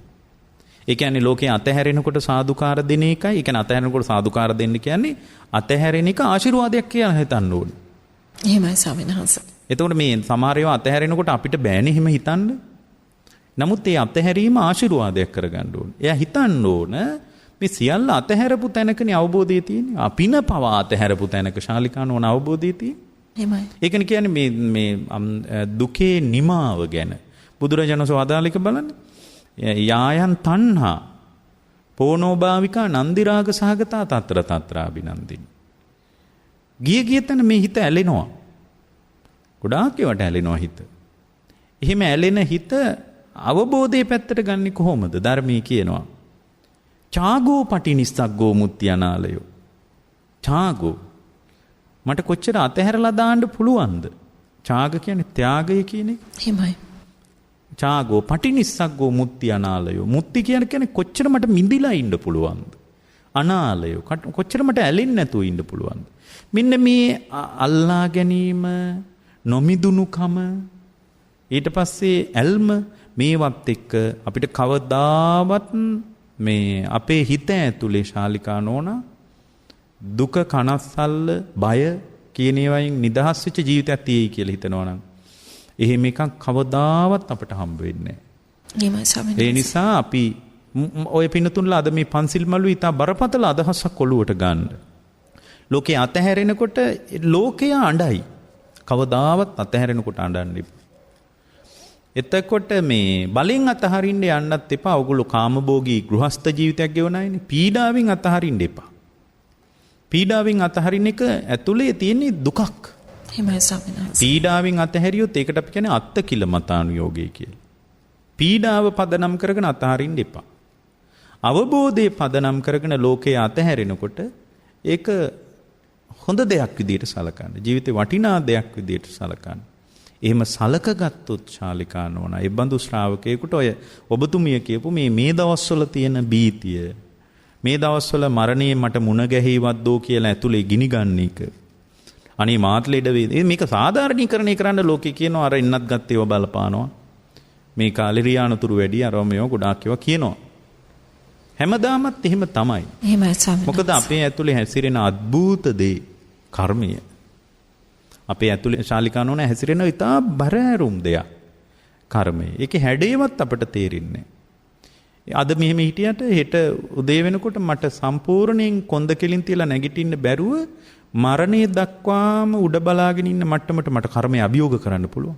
ඒ කියන්නේ ලෝකේ අතහැරෙනකොට සාදුකාර දෙන එකයි. ඒ කියන්නේ අතහැරෙනකොට සාදුකාර දෙන්න කියන්නේ අතහැරෙන එක ආශිර්වාදයක් කියලා හිතන්න ඕනේ. එහෙමයි ස්වාමීන් වහන්සේ. එතකොට මේ සමහර ඒවා අතහැරෙනකොට අපිට බෑනේ එහෙම හිතන්න. නමුත් ඒ අතහැරීම ආශිර්වාදයක් කරගන්න ඕනේ. එයා හිතන්න ඕන මේ සියල්ල අතහැරපු තැනකනේ අවබෝධය තියෙන්නේ. අපින පවා අතහැරපු තැනක ශාලිකා නෝන අවබෝධය තියෙන්නේ. එහෙමයි. ඒකනේ කියන්නේ මේ දුකේ නිමාව ගැන බුදුරජාණන් වහන්සේ වදාළේක බලන්න. යායන් තණ්හා පෝනෝභාවිකා නන්දිරාග සහගතා తත්‍ර తත්‍රාබිනන්දිනි. ගිය තැන මේ හිත ඇලෙනවා. ගොඩාක් ඒවට ඇලෙනවා හිත. එහෙම ඇලෙන හිත අවබෝධයේ පැත්තට ගන්නේ කොහොමද? ධර්මයේ කියනවා. චාගෝ පටිනිස්සග්ගෝ මුත්‍යානාලයෝ. චාගෝ මට කොච්චර අතහැරලා දාන්න පුළුවන්ද? ඡාග කියන්නේ ත්‍යාගය කියන එක. එහෙමයි. ඡාගෝ පටිනිස්සග්ගෝ මුත්‍යානාලයෝ. මුත්‍ති කියන්නේ කොච්චර මට මිදිලා ඉන්න පුළුවන්ද? අනාලයෝ කොච්චර මට ඇලෙන්නේ නැතුව ඉන්න පුළුවන්ද? මෙන්න මේ අල්ලා ගැනීම, නොමිදුණුකම, ඊට පස්සේ ඇල්ම මේවත් එක්ක අපිට කවදාවත් මේ අපේ හිත ඇතුලේ ශාලිකා නෝනා දුක, කනස්සල්ල, බය කියන ඒවායින් නිදහස් වෙච්ච ජීවිතයක් තියෙයි කියලා හිතනවා නම් එහෙම එකක් කවදාවත් අපට හම්බ වෙන්නේ නැහැ. ඒ නිසා අපි ඔය පින්නතුන්ලා අද මේ පන්සිල් මළුව ඉතා බරපතල අදහසක් ඔළුවට ගන්න. ලෝකේ අතහැරෙනකොට ලෝකය අඬයි. කවදාවත් අතහැරෙනකොට අඬන්නේ. එතකොට මේ බලෙන් අතහරින්න යන්නත් එපා. ඔගොල්ලෝ කාමභෝගී ගෘහස්ත ජීවිතයක් ගෙවනයිනේ. පීඩාවෙන් අතහරින්න එපා. පීඩාවෙන් අතහරින එක ඇතුලේ තියෙන දුකක්. එහෙමයි ස්වාමීන් වහන්සේ. පීඩාවෙන් අතහැරියොත් ඒකට අපි කියන්නේ අත්කිලමතානුയോഗය කියලා. පීඩාව පදනම් කරගෙන අතහරින්න එපා. අවබෝධයේ පදනම් කරගෙන ලෝකයේ අතහැරෙනකොට ඒක හොඳ දෙයක් විදියට සලකන්න. ජීවිතේ වටිනා දෙයක් විදියට සලකන්න. එහෙම සලකගත්තොත් ශාලිකා නෝනා ඒ බඳු ශ්‍රාවකයෙකුට ඔය ඔබතුමිය කියපු මේ දවස්වල තියෙන බීතිය, මේ දවස්වල මරණේ මට මුණ ගැහිවත් දෝ කියලා ඇතුලේ ගිනි ගන්න එක. අනේ මාත් ලෙඩ වේද. මේක සාධාරණීකරණය කරන්න ලෝකේ කියනවා අර ඉන්නත් ගත්තේව බලපානවා. මේ කාලේ රියානතුරු වැඩි අරම මේව ගොඩාක් ඒවා කියනවා. හැමදාමත් එහෙම තමයි. එහෙමයි ස්වාමීන් වහන්සේ. මොකද අපේ ඇතුලේ හැසිරෙන අద్භූත දේ කර්මය. අපේ ඇතුලේ ශාලිකා නෝනා හැසිරෙන ඉතා බරෑරුම් දෙයක් කර්මය. ඒකේ හැඩේවත් අපට තේරෙන්නේ නැහැ. අද මෙහෙම හිටියට හෙට උදේ වෙනකොට මට සම්පූර්ණයෙන් කොන්ද කෙලින් තියලා නැගිටින්න බැරුව මරණය දක්වාම උඩ බලාගෙන ඉන්න මට්ටමට මට කර්මය අභියෝග කරන්න පුළුවන්.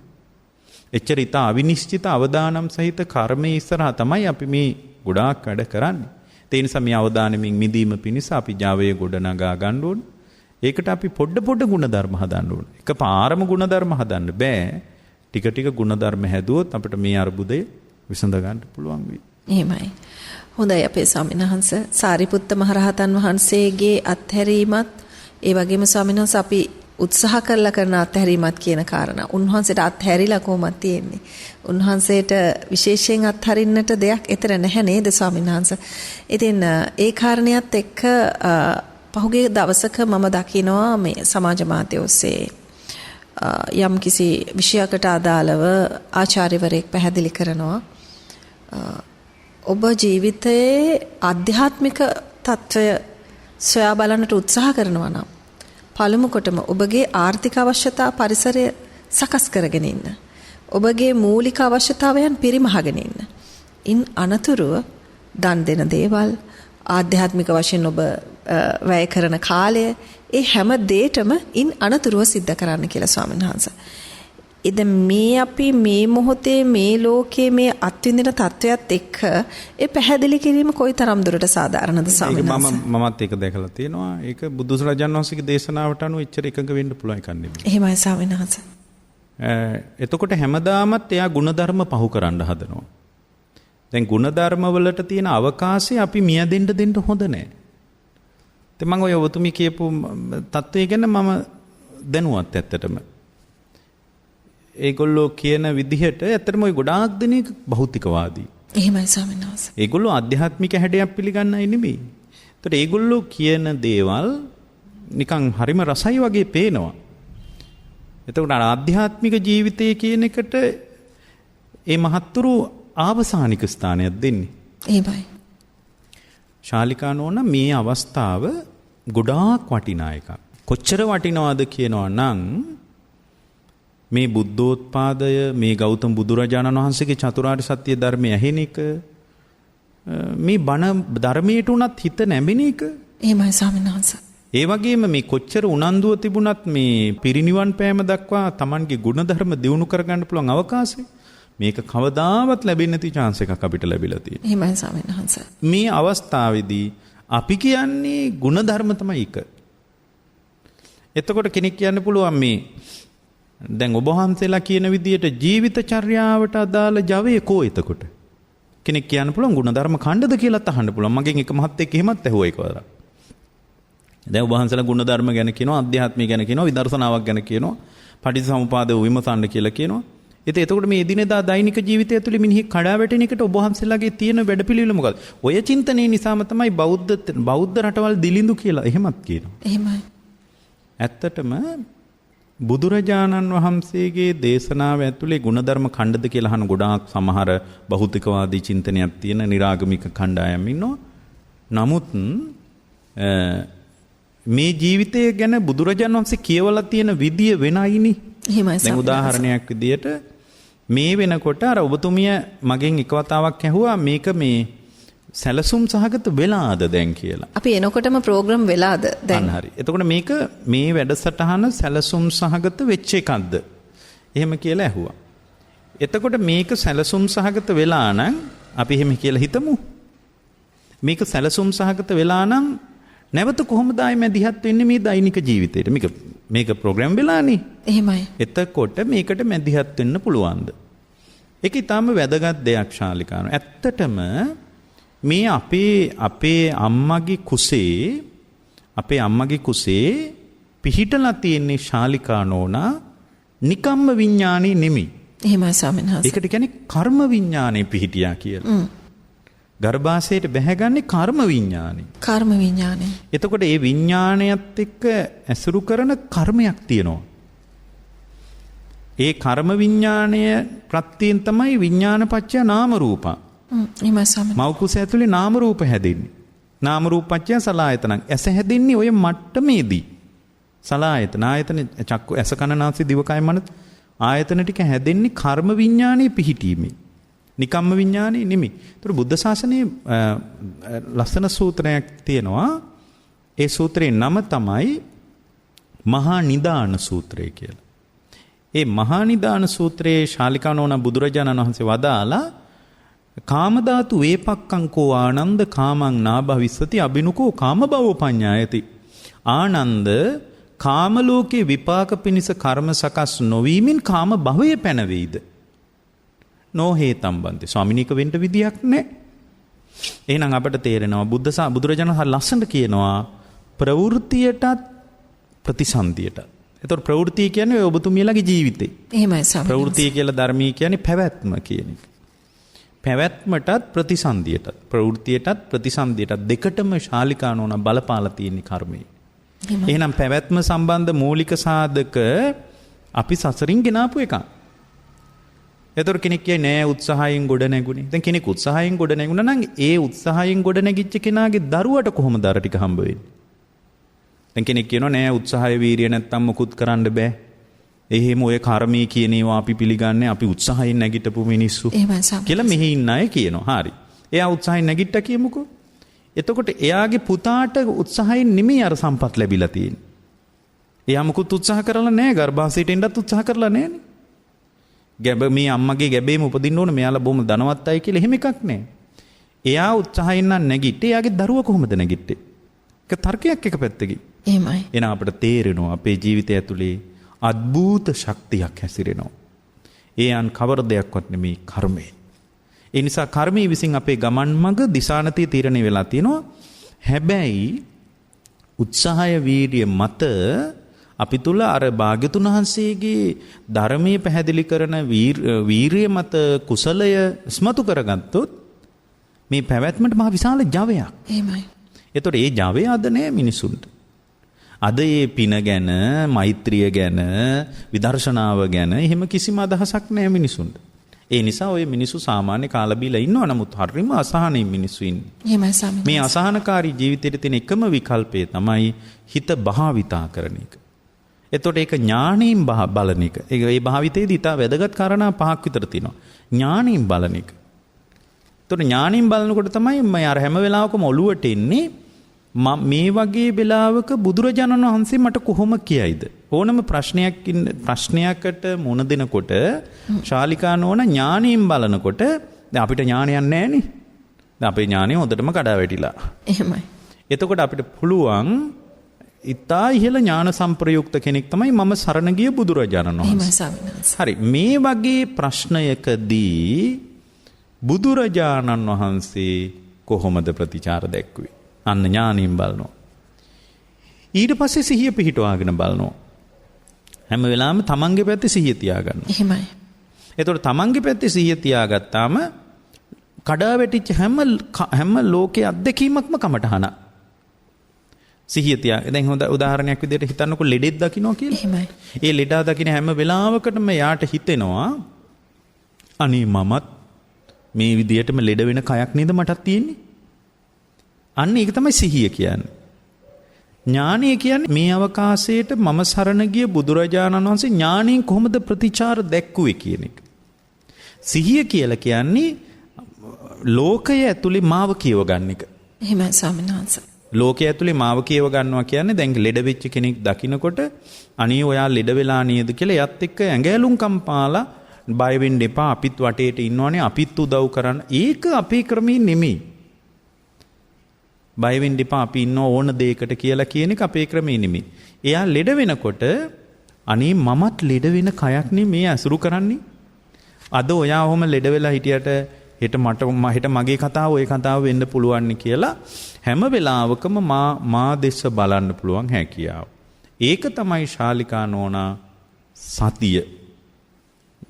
එච්චර ඉතා අවිනිශ්චිත අවදානම් සහිත කර්මයේ ඉස්සරහා තමයි අපි මේ ගොඩාක් වැඩ කරන්නේ. ඒ නිසා මේ අවදානමින් මිදීම පිණිස අපි Javaයේ ගොඩනගා ගන්න ඕනේ. ඒකට අපි පොඩ ගුණධර්ම හදන්න ඕනේ. එකපාරම ගුණධර්ම හදන්න බෑ. ටික ටික ගුණධර්ම හැදුවොත් අපිට මේ අරුබුදය විසඳ ගන්න පුළුවන් වෙයි. එහෙමයි. හොඳයි අපේ ස්වාමීන් වහන්සේ සාරිපුත්ත මහරහතන් වහන්සේගේ අත්හැරීමත් ඒ වගේම ස්වාමීන් වහන්සේ අපි උත්සාහ කරලා කරන අත්හැරීමත් කියන කාරණා. උන්වහන්සේට අත්හැරිලා කොහොමද තියෙන්නේ? උන්වහන්සේට විශේෂයෙන් අත්හරින්නට දෙයක් එතර නැහැ නේද ස්වාමීන් වහන්සේ? ඉතින් ඒ කාරණියත් එක්ක පහුගිය දවසක මම දකිනවා මේ සමාජ මාධ්‍ය ඔස්සේ යම් කිසි විෂයකට අදාළව ආචාර්යවරයෙක් පැහැදිලි කරනවා ඔබ ජීවිතයේ ආධ්‍යාත්මික తত্ত্বය සොයා බලන්නට උත්සාහ කරනවා නම් පළමු කොටම ඔබගේ ආර්ථික අවශ්‍යතා පරිසරය සකස් කරගෙන ඉන්න. ඔබගේ මූලික අවශ්‍යතාවයන් පිරිමහගෙන ඉන්න. ඉන් අනතුරුව දන් දෙන දේවල් ආධ්‍යාත්මික වශයෙන් ඔබ වැය කරන කාලය ඒ හැම දෙයකම ඉන් අනතුරුව සිද්ධ කරන්න කියලා ස්වාමීන් වහන්සේ. ඉතින් මේ අපි මේ මොහොතේ මේ ලෝකයේ මේ අත්විඳින තත්වයක් එක්ක ඒ පැහැදිලි කිරීම කොයිතරම් දුරට සාධාරණද ස්වාමීන් වහන්සේ? මමත් ඒක දැකලා තියෙනවා. ඒක බුදුරජාණන් වහන්සේගේ දේශනාවට අනුව එච්චර එකඟ වෙන්න පුළුවන් එකක් නෙමෙයි. එහෙමයි ස්වාමීන් වහන්සේ. එතකොට හැමදාමත් එයා ಗುಣධර්ම පහු කරන්න හදනවා. දැන් ಗುಣධර්ම වලට තියෙන අවකාශය අපි දෙන්න හොඳ නැහැ. ඉතින් මම ඔය ඔබතුමී කියපු தত্ত্বය ගැන මම දැනුවත් ඇත්තටම. ඒගොල්ලෝ කියන විදිහට ඇත්තටම ওই ගොඩාක් දෙනෙක් භෞතිකවාදී. එහෙමයි ස්වාමීන් වහන්සේ. ඒගොල්ලෝ ආධ්‍යාත්මික හැඩයක් පිළිගන්නයි නෙමෙයි. ඒතකොට ඒගොල්ලෝ කියන දේවල් නිකන් හරිම රසයි වගේ පේනවා. එතකොට ආධ්‍යාත්මික ජීවිතය කියන එකට ඒ මහත්තුරු ආවසානික ස්ථානයක් දෙන්නේ. එහෙමයි. ශාලිකා නෝනා මේ අවස්ථාව ගොඩාක් වටිනා එකක්. කොච්චර වටිනවද කියනවා නම් මේ බුද්ධෝත්පාදය මේ ගෞතම බුදුරජාණන් වහන්සේගේ චතුරාර්ය සත්‍ය ධර්මය ඇහෙන එක මේ බණ ධර්මයට උනත් හිත නැඹෙන එක. එහෙමයි ස්වාමීන් වහන්සේ. ඒ වගේම මේ කොච්චර උනන්දුව තිබුණත් මේ පිරිනිවන් පෑම දක්වා Tamanගේ ගුණධර්ම දියුණු කරගන්න පුළුවන් අවකාශය මේක කවදාවත් ලැබෙන්නේ නැති chance එකක් අපිට ලැබිලා තියෙනවා. එහෙමයි ස්වාමීන් වහන්සේ. මේ අවස්ථාවේදී අපි කියන්නේ ගුණධර්ම තමයි එක. එතකොට කෙනෙක් කියන්න පුළුවන් මේ දැන් ඔබ වහන්සේලා කියන විදියට ජීවිත චර්යාවට අදාළ Java කෝ එතකොට කෙනෙක් කියන්න පුළුවන් ගුණධර්ම ඛණ්ඩද කියලාත් අහන්න පුළුවන්. මගෙන් එක මහත්තයෙක් එහෙමත් ඇහුවා එකවර. දැන් ඔබ වහන්සේලා ගුණධර්ම ගැන කියනවා, අධ්‍යාත්මය ගැන කියනවා, විදර්ශනාවක් ගැන කියනවා, පටිච්චසමුපාදය විමසන්න කියලා කියනවා. ඉතින් එතකොට මේ එදිනෙදා දෛනික ජීවිතය ඇතුලේ මිනිහෙක් කඩා වැටෙන එකට ඔබ වහන්සේලාගේ තියෙන වැඩපිළිවෙල මොකක්ද? ඔය චින්තනයේ නිසාම තමයි බෞද්ධ රටවල් දිලිඳු කියලා එහෙමත් කියනවා. එහෙමයි. ඇත්තටම බුදුරජාණන් වහන්සේගේ දේශනාව ඇතුලේ ගුණධර්ම ඛණ්ඩද කියලා අහන ගොඩාක් සමහර භෞතිකවාදී චින්තනයක් තියෙන නිරාගමික කණ්ඩායම් ඉන්නවා. නමුත් මේ ජීවිතය ගැන බුදුරජාණන් වහන්සේ කියවලා තියෙන විදිය වෙනයිනේ. එහෙමයි. දැන් උදාහරණයක් විදියට මේ වෙනකොට අර ඔබතුමිය මගෙන් එක වතාවක් ඇහුවා මේක මේ සැලසුම් සහගත වෙලාද දැන් කියලා. අපි එනකොටම ප්‍රෝග්‍රෑම් වෙලාද දැන්? හරි. එතකොට මේක මේ වැඩසටහන සැලසුම් සහගත වෙච්ච එකක්ද? එහෙම කියලා ඇහුවා. එතකොට මේක සැලසුම් සහගත වෙලා නම් අපි එහෙම කියලා හිතමු. මේක සැලසුම් සහගත වෙලා නම් නැවත කොහොමද ආයෙ මැදිහත් වෙන්නේ මේ දෛනික ජීවිතේට? මේක ප්‍රෝග්‍රෑම් වෙලානේ. එහෙමයි. එතකොට මේකට මැදිහත් වෙන්න පුළුවන්ද? ඒක ඊටාම වැදගත් දෙයක් ශාලිකානෝ. ඇත්තටම මේ අපේ අම්මගේ කුසේ පිහිටලා තියෙන්නේ ශාලිකානෝනා නිකම්ම විඥානේ නෙමෙයි. එහෙමයි ස්වාමීන් වහන්සේ. ඒකට කියන්නේ කර්ම විඥානේ පිහිටියා කියලා. ගර්භාෂයට බැහැගන්නේ කර්ම විඥානේ. කර්ම විඥානේ. එතකොට ඒ විඥානයත් එක්ක ඇසුරු කරන කර්මයක් තියෙනවා. ඒ කර්ම විඥානය ප්‍රත්‍යයෙන් තමයි විඥානපච්චය නාම රූප. එහෙමයි ස්වාමීන්. මව් කුස ඇතුලේ නාම රූප හැදෙන්නේ. නාම රූපපච්චය සලආයතන. ඇස හැදෙන්නේ ඔය මට්ටමේදී. සලආයතන ආයතන චක්ක ඇස කන නාසය දිවකය මන ආයතන ටික හැදෙන්නේ කර්ම විඥානයේ පිහිටීමේ. නිකම්ම විඥානේ නෙමෙයි. ඒතර බුද්ධ ශාසනයේ ලස්සන සූත්‍රයක් තියෙනවා. ඒ සූත්‍රේ නම තමයි මහා නිදාන සූත්‍රය කියලා. ඒ මහා නිදාන සූත්‍රයේ ශාලිකානෝන බුදුරජාණන් වහන්සේ වදාලා කාමධාතු වේපක්කංකෝ ආනන්ද කාමං නාභවිස්සති අබිනුකෝ කාමභවෝපඤ්ඤායති. ආනන්ද කාම ලෝකේ විපාක පිනිස කර්ම සකස් නොවීමෙන් කාම භවයේ පැනවෙයිද? නොහේතම්බන්ති. ස්වාමිනීක වෙන්න විදියක් නැහැ. එහෙනම් අපට තේරෙනවා බුදුරජාණන් වහන්සේ ලස්සනට කියනවා ප්‍රවෘත්තියටත් ප්‍රතිසන්දියටත්. ඒතකොට ප්‍රවෘත්තිය කියන්නේ ඔය ඔබතුමියලගේ ජීවිතේ. එහෙමයි ස්වාමීන්. ප්‍රවෘත්තිය කියලා ධර්මී කියන්නේ පැවැත්ම කියන එක. පැවැත්මටත් ප්‍රතිසන්දියටත් ප්‍රවෘත්තියටත් ප්‍රතිසන්දියටත් දෙකටම ශාලිකානෝන බලපාලා තියෙන කර්මය. එහෙනම් පැවැත්ම සම්බන්ධ මූලික සාධක අපි සසරින් ගෙනාපු එකක්. ඒතර කෙනෙක් කියන්නේ නෑ උත්සාහයෙන් ගොඩ නැගුණේ. දැන් කෙනෙක් උත්සාහයෙන් ගොඩ නැගුණා නම් ඒ උත්සාහයෙන් ගොඩ නැගිච්ච කෙනාගේ දරුවට කොහොමද අර ටික හම්බ වෙන්නේ? දැන් කෙනෙක් කියනවා නෑ උත්සාහය වීරිය නැත්තම් මොකුත් කරන්න බෑ. එහෙම ඔය කර්මී කියන ඒවා අපි පිළිගන්නේ අපි උත්සාහයෙන් නැගිටපු මිනිස්සු කියලා මෙහි ඉන්න අය කියනවා. හරි. එයා උත්සාහයෙන් නැගිට්ටා කියමුකෝ. එතකොට එයාගේ පුතාට උත්සාහයෙන් නෙමෙයි අර සම්පත් ලැබිලා තියෙන්නේ. එයා මොකුත් උත්සාහ කරලා නැහැ. ගර්භාෂයට එන්නත් උත්සාහ කරලා නැහැනේ. මේ අම්මගේ ගැබේම උපදින්න ඕන මෙයාලා බොහොම ධනවත් අය කියලා එහෙම එකක් නැහැ. එයා උත්සාහයෙන් නම් නැගිට්ටේ. එයාගේ දරුවා කොහොමද නැගිට්ටේ? ඒක තර්කයක් එක පැත්තකින්. එහෙමයි. එන අපිට තේරෙනවා අපේ ජීවිතය ඇතුලේ අద్භූත ශක්තියක් හැසිරෙනවා. ඒ අන් කවර දෙයක්වත් නෙමේ කර්මය. ඒ නිසා කර්මයේ විසින් අපේ ගමන් මඟ දිශානතිය තීරණය වෙලා තියෙනවා. හැබැයි උත්සාහය වීර්ය මත අපි තුල අර භාග්‍යතුන් වහන්සේගේ ධර්මයේ පැහැදිලි කරන වීර්ය මත කුසලය ස්මතු කරගත්තොත් මේ පැවැත්මට මහ විශාල ජවයක්. එහෙමයි. ඒතකොට ඒ ජවය අද නෑ මිනිසුන්ට. අද ඒ පින ගැන, මෛත්‍රිය ගැන, විදර්ශනාව ගැන එහෙම කිසිම අදහසක් නෑ මිනිසුන්ට. ඒ නිසා ඔය මිනිස්සු සාමාන්‍ය කාලා බීලා ඉන්නවා. නමුත් හරිම අසහනෙන් මිනිස්සු ඉන්නේ. එහෙමයි ස්වාමීනි. මේ අසහනකාරී ජීවිතයේ තියෙන එකම විකල්පය තමයි හිත භාවිතා කරන එක. එතකොට ඒක ඥාණයෙන් බලන එක. ඒ භාවිතයේදී ඊට වැදගත් කාරණා පහක් විතර තියෙනවා. ඥාණයෙන් බලන එක. එතකොට ඥාණයෙන් බලනකොට තමයි මම අර හැම වෙලාවකම ඔළුවට එන්නේ මේ වගේ වෙලාවක බුදුරජාණන් වහන්සේ මට කොහොම කියයිද? ඕනම ප්‍රශ්නයකට මුණ දෙනකොට ශාලිකා නෝන ඥාණයෙන් බලනකොට දැන් අපිට ඥානයක් නැහැ නේ. දැන් අපේ ඥානය හොඳටම කඩා වැටිලා. එහෙමයි. එතකොට අපිට පුළුවන් ඉතා ඉහළ ඥාන සම්ප්‍රයුක්ත කෙනෙක් තමයි මම සරණ ගිය බුදුරජාණන් වහන්සේ. හරි. මේ වගේ ප්‍රශ්නයකදී බුදුරජාණන් වහන්සේ කොහොමද ප්‍රතිචාර දැක්ුවේ? අන්න ඥානින් බලනවා. ඊට පස්සේ සිහිය පිහිටවාගෙන බලනවා. හැම වෙලාවෙම තමන්ගේ පැත්තේ සිහිය තියාගන්නවා. එහෙමයි. එතකොට තමන්ගේ පැත්තේ සිහිය තියාගත්තාම කඩා වැටිච්ච හැම ලෝකයේ අත්දැකීමක්ම කමටහන. සිහිය තියා. දැන් හොඳ උදාහරණයක් විදිහට හිතන්නකෝ ලෙඩෙක් දකින්නවා කියලා. එහෙමයි. ඒ ලෙඩා දකින්න හැම වෙලාවකටම යාට හිතෙනවා අනේ මමත් මේ විදිහටම ලෙඩ වෙන කයක් නේද මටත් තියෙන්නේ. අන්න ඒක තමයි සිහිය කියන්නේ. ඥානය කියන්නේ මේ අවකාශයට මම සරණ ගිය බුදුරජාණන් වහන්සේ ඥාණයෙන් කොහොමද ප්‍රතිචාර දැක්ුවේ කියන එක. සිහිය කියලා කියන්නේ ලෝකය ඇතුලේ මාව කියව ගන්න එක. එහෙමයි ස්වාමීන් වහන්සේ. ලෝකයේ ඇතුලේ මාව කියව ගන්නවා කියන්නේ දැන් ලෙඩ වෙච්ච කෙනෙක් දකින්නකොට අනේ ඔයා ලෙඩ වෙලා නේද කියලා එයත් එක්ක ඇඟැලුම් කම්පාලා බය වෙන්න එපා අපිත් වටේට ඉන්නවනේ අපිත් උදව් කරන්න. ඒක අපේ ක්‍රමී නෙමෙයි. බය වෙන්න එපා අපි ඉන්න ඕන දෙයකට කියලා කියන එක අපේ ක්‍රමී නෙමෙයි. එයා ලෙඩ වෙනකොට අනේ මමත් ලෙඩ වෙන කයක් නේ මේ අසුරු කරන්නේ. අද ඔයා ඔහම ලෙඩ වෙලා හිටියට හෙට මගේ කතාව ඔය කතාව වෙන්න පුළුවන් කියලා හැම වෙලාවකම මා දෙස බලන්න පුළුවන් හැකියාව. ඒක තමයි ශාලිකා නෝනා සතිය.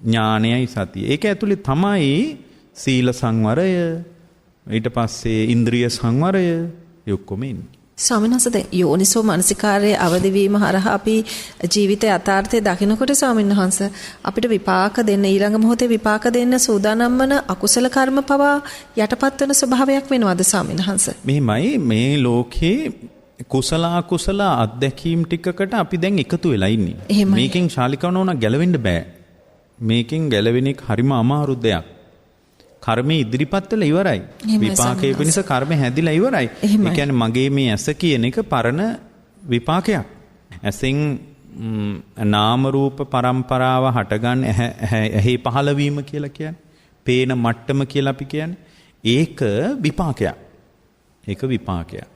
ඥානයයි සතිය. ඒක ඇතුලේ තමයි සීල සංවරය, ඊට පස්සේ ඉන්ද්‍රිය සංවරය යොක්කොම ඉන්නේ. ස්වාමීන් වහන්සේ යෝනිසෝ මනසිකාරයේ අවදි වීම හරහා අපි ජීවිතයේ යථාර්ථය දකිනකොට ස්වාමීන් වහන්සේ අපිට විපාක දෙන්න ඊළඟ මොහොතේ විපාක දෙන්න සූදානම් වන අකුසල කර්ම පවා යටපත් වෙන ස්වභාවයක් වෙනවද ස්වාමීන් වහන්සේ? මෙහිමයි මේ ලෝකේ කුසල අකුසල අත්දැකීම් ටිකකට අපි දැන් එකතු වෙලා ඉන්නේ. මේකෙන් ශාලිකවනෝන ගැලවෙන්න බෑ. මේකෙන් ගැලවෙන එක හරිම අමාරු දෙයක්. කර්මය ඉදිරිපත් වෙලා ඉවරයි. විපාකයේ පිණිස කර්ම හැදිලා ඉවරයි. ඒ කියන්නේ මගේ මේ ඇස කියන එක පරණ විපාකයක්. ඇසෙන් නාම රූප පරම්පරාව හටගන්න ඇහි පහළවීම කියලා කියන්නේ. පේන මට්ටම කියලා අපි කියන්නේ. ඒක විපාකයක්. ඒක විපාකයක්.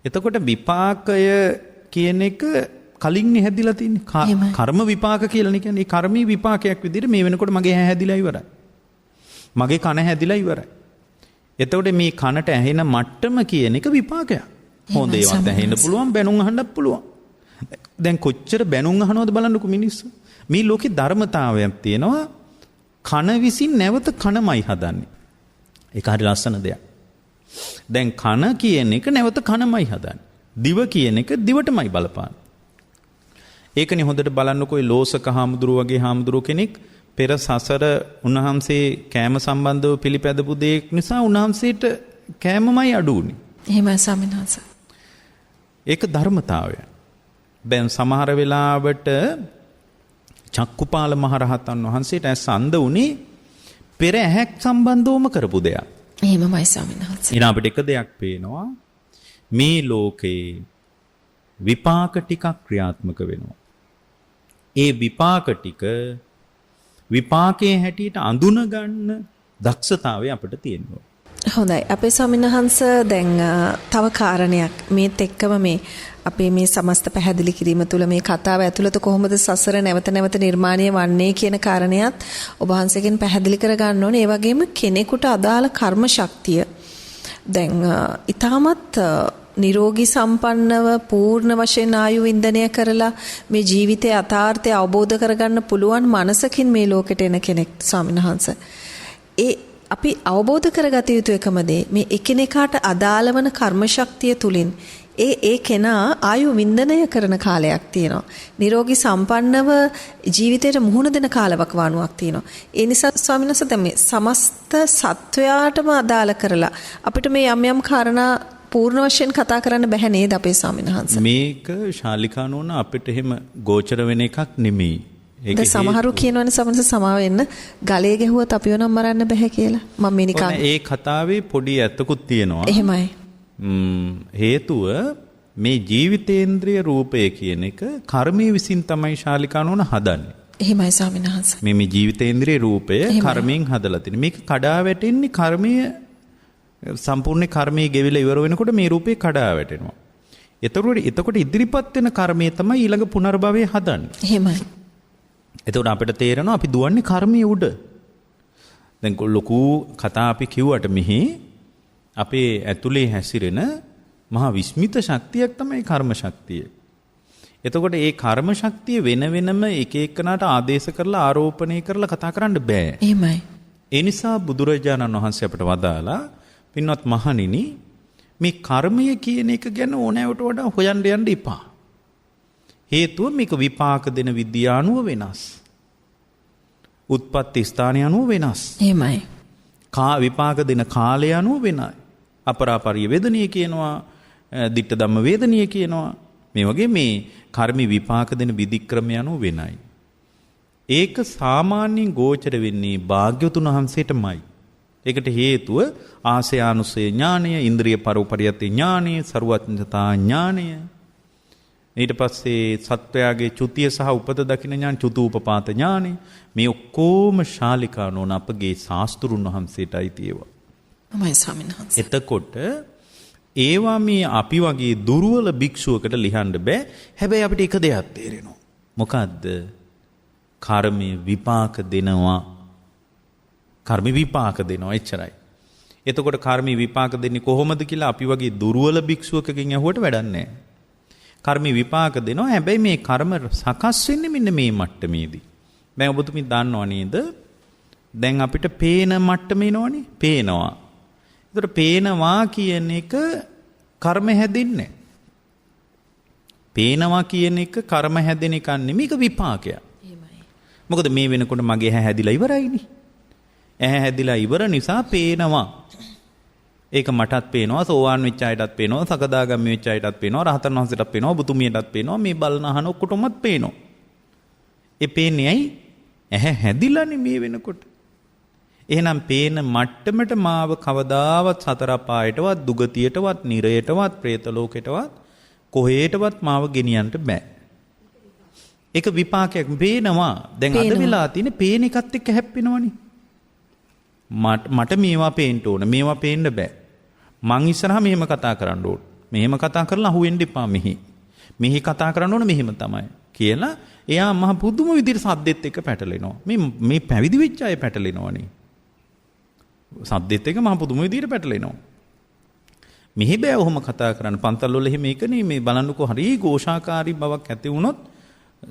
එතකොට විපාකය කියන එක කලින් හැදිලා තින්නේ. කර්ම විපාක කියලා කියන්නේ. ඒ කර්මී විපාකයක් විදිහට මේ වෙනකොට මගේ ඇහැ හැදිලා ඉවරයි. මගේ කන හැදිලා ඉවරයි. එතකොට මේ කනට ඇහෙන මට්ටම කියන එක විපාකයක්. හොඳ ඒවත් ඇහෙන්න පුළුවන්, බැනුම් අහන්නත් පුළුවන්. දැන් කොච්චර බැනුම් අහනවද බලන්නකෝ මිනිස්සු. මේ ලෝකේ ධර්මතාවයක් තියෙනවා. කන විසින් නැවත කනමයි හදන්නේ. ඒක හරි ලස්සන දෙයක්. දැන් කන කියන එක නැවත කනමයි හදන්නේ. දිව කියන එක දිවටමයි බලපාන්නේ. ඒකනේ හොඳට බලන්නකෝ ඒ ලෝසක හාමුදුරුව වගේ හාමුදුරුව කෙනෙක් පෙර සසර උන්වහන්සේ කෑම සම්බන්ධව පිළිපැදපු දෙයක් නිසා උන්වහන්සේට කෑමමයි අඩු වුනේ. එහෙමයි ස්වාමීන් වහන්සේ. ඒක ධර්මතාවය. දැන් සමහර වෙලාවට චක්කුපාල මහරහතන් වහන්සේට ඇස් අන්ධ වුණේ පෙර ඇහැක් සම්බන්ධවම කරපු දෙයක්. එහෙමයි ස්වාමීන් වහන්සේ. ඊට අපිට එක දෙයක් පේනවා මේ ලෝකේ විපාක ටිකක් ක්‍රියාත්මක වෙනවා. ඒ විපාක ටික විපාකයේ හැටියට අඳුන ගන්න දක්ෂතාවය අපිට තියෙනවා. හොඳයි. අපේ ස්වාමීන් වහන්සේ දැන් තව කාරණයක් මේත් එක්කම මේ අපේ මේ සමස්ත පැහැදිලි කිරීම තුළ මේ කතාව ඇතුළත කොහොමද සසර නැවත නැවත නිර්මාණය වන්නේ කියන කාරණයක් ඔබ වහන්සේගෙන් පැහැදිලි කර ගන්න ඕනේ. ඒ වගේම කෙනෙකුට අදාළ කර්ම ශක්තිය දැන් ඊටමත් නිරෝගී සම්පන්නව පූර්ණ වශයෙන් ආයු වින්දනය කරලා මේ ජීවිතයේ යථාර්ථය අවබෝධ කරගන්න පුළුවන් මනසකින් මේ ලෝකෙට එන කෙනෙක් ස්වාමීන් වහන්සේ. ඒ අපි අවබෝධ කරගත යුතු එකම දේ මේ එකිනෙකාට අදාළ වන කර්ම ශක්තිය තුලින් ඒ කෙනා ආයු වින්දනය කරන කාලයක් තියෙනවා. නිරෝගී සම්පන්නව ජීවිතයට මුහුණ දෙන කාලවකවානුවක් තියෙනවා. ඒ නිසා ස්වාමීන් වහන්සේ දැන් මේ සමස්ත සත්වයාටම අදාළ කරලා අපිට මේ යම් යම් කාරණා පූර්ණ වශයෙන් කතා කරන්න බැහැ නේද අපේ ස්වාමීන් වහන්සේ? මේක ශාලිකානෝන අපිට එහෙම ගෝචර වෙන එකක් නෙමෙයි. ඒක සමහරු කියනවනේ සමහර සමාව වෙන්න ගලේ ගැහුවත් අපිව නම් මරන්න බෑ කියලා. මම මේ නිකන් ඒ කතාවේ පොඩි ඇත්තකුත් තියෙනවා. එහෙමයි. හේතුව මේ ජීවිතේන්ද්‍රිය රූපය කියන එක කර්මයේ විසින් තමයි ශාලිකානෝන හදන්නේ. එහෙමයි ස්වාමීන් වහන්සේ. මේ ජීවිතේන්ද්‍රිය රූපය කර්මයෙන් හදලා තියෙන. මේක කඩා වැටෙන්නේ කර්මයේ සම්පූර්ණ කර්මයේ ගෙවිලා ඉවර වෙනකොට මේ රූපේ කඩා වැටෙනවා. එතකොට ඉදිරිපත් වෙන කර්මය තමයි ඊළඟ පුනර්භවයේ හදන්නේ. එහෙමයි. එතකොට අපිට තේරෙනවා අපි දුවන්නේ කර්මයේ උඩ. දැන් ලොකු කතා අපි කිව්වට මෙහි අපේ ඇතුලේ හැසිරෙන මහා විස්මිත ශක්තියක් තමයි කර්ම ශක්තිය. එතකොට ඒ කර්ම ශක්තිය වෙන වෙනම එක එකනට ආදේශ කරලා ආරෝපණය කරලා කතා කරන්න බෑ. එහෙමයි. ඒ නිසා බුදුරජාණන් වහන්සේ අපට වදාලා පින්වත් මහණෙනි මේ කර්මය කියන එක ගැන ඕනෑවට වඩා හොයන්න යන්න එපා. හේතුව මේක විපාක දෙන විද්‍යාව අනුව වෙනස්. උත්පත්ති ස්ථානය අනුව වෙනස්. එහෙමයි. විපාක දෙන කාලය අනුව වෙනයි. අපරාපරිය වේදනීය කියනවා, ditta ධම්ම වේදනීය කියනවා. මේ වගේ මේ කර්මී විපාක දෙන විධික්‍රමය අනුව වෙනයි. ඒක සාමාන්‍යයෙන් ගෝචර වෙන්නේ භාග්‍යවතුන් වහන්සේටමයි. ඒකට හේතුව ආසයානුසය ඥානය, ඉන්ද්‍රිය පරෝපරියත් ඥානය, ਸਰවඥතා ඥානය. ඊට පස්සේ සත්වයාගේ චුතිය සහ උපත දකින්න ඥාන, චුතූපපාත ඥානය. මේ ඔක්කොම ශාලිකානෝන අපගේ ශාස්ත්‍රුන් වහන්සේටයි තියෙවා. තමයි ස්වාමීන් වහන්සේ. එතකොට ඒවා මේ අපි වගේ දුර්වල භික්ෂුවකට ලියන්න බෑ. හැබැයි අපිට එක දෙයක් තේරෙනවා. මොකද්ද? කර්මයේ විපාක දෙනවා. කර්ම විපාක දෙනවා එච්චරයි. එතකොට කර්ම විපාක දෙන්නේ කොහොමද කියලා අපි වගේ දුර්වල භික්ෂුවකකින් අහුවට වැඩක් නැහැ. කර්ම විපාක දෙනවා. හැබැයි මේ කර්ම සකස් වෙන්නේ මෙන්න මේ මට්ටමේදී. දැන් ඔබතුමී දන්නව නේද? දැන් අපිට පේන මට්ටම එනවනේ. පේනවා. එතකොට පේනවා කියන එක කර්ම හැදෙන්නේ. පේනවා කියන එක කර්ම හැදෙන එක නෙමෙයි, ඒක විපාකයක්. එහෙමයි. මොකද මේ වෙනකොට මගේ ඇහැ හැදිලා ඉවරයිනේ. ඇහැ හැදිලා ඉවර නිසා පේනවා. ඒක මටත් පේනවා, සෝවාන් වෙච්ච අයටත් පේනවා, සකදාගාමී වෙච්ච අයටත් පේනවා, රහතන් වහන්සේටත් පේනවා, බුදුමියටත් පේනවා, මේ බලන අහන ඔක්කොටමත් පේනවා. ඒ පේන්නේ ඇයි? ඇහැ හැදිලානේ මේ වෙනකොට. එහෙනම් පේන මට්ටමට මාව කවදාවත් සතර පායටවත්, දුගතියටවත්, නිරයටවත්, പ്രേත ලෝකයටවත් කොහේටවත් මාව ගෙනියන්න බෑ. ඒක විපාකයක්. පේනවා. දැන් අද වෙලා තියෙන පේන එකත් එක්ක හැප්පෙනවනේ. මට මේවා පේන්න ඕන, මේවා පේන්න බෑ. මං ඉස්සරහා මෙහෙම කතා කරන්න ඕන. මෙහෙම කතා කරලා අහුවෙන්න එපා මෙහි. මෙහි කතා කරන්න ඕන මෙහෙම තමයි කියලා එයා මහ පුදුම විදිහට සද්දෙත් එක්ක පැටලෙනවා. මේ පැවිදි වෙච්ච අය පැටලෙනවනේ. සද්දෙත් එක්ක මහ පුදුම විදිහට පැටලෙනවා. මෙහි බෑ ඔහොම කතා කරන්න. පන්තල් වල එහෙම එකනේ මේ බලන්නකෝ හරි ഘോഷාකාරී බවක් ඇති වුණොත්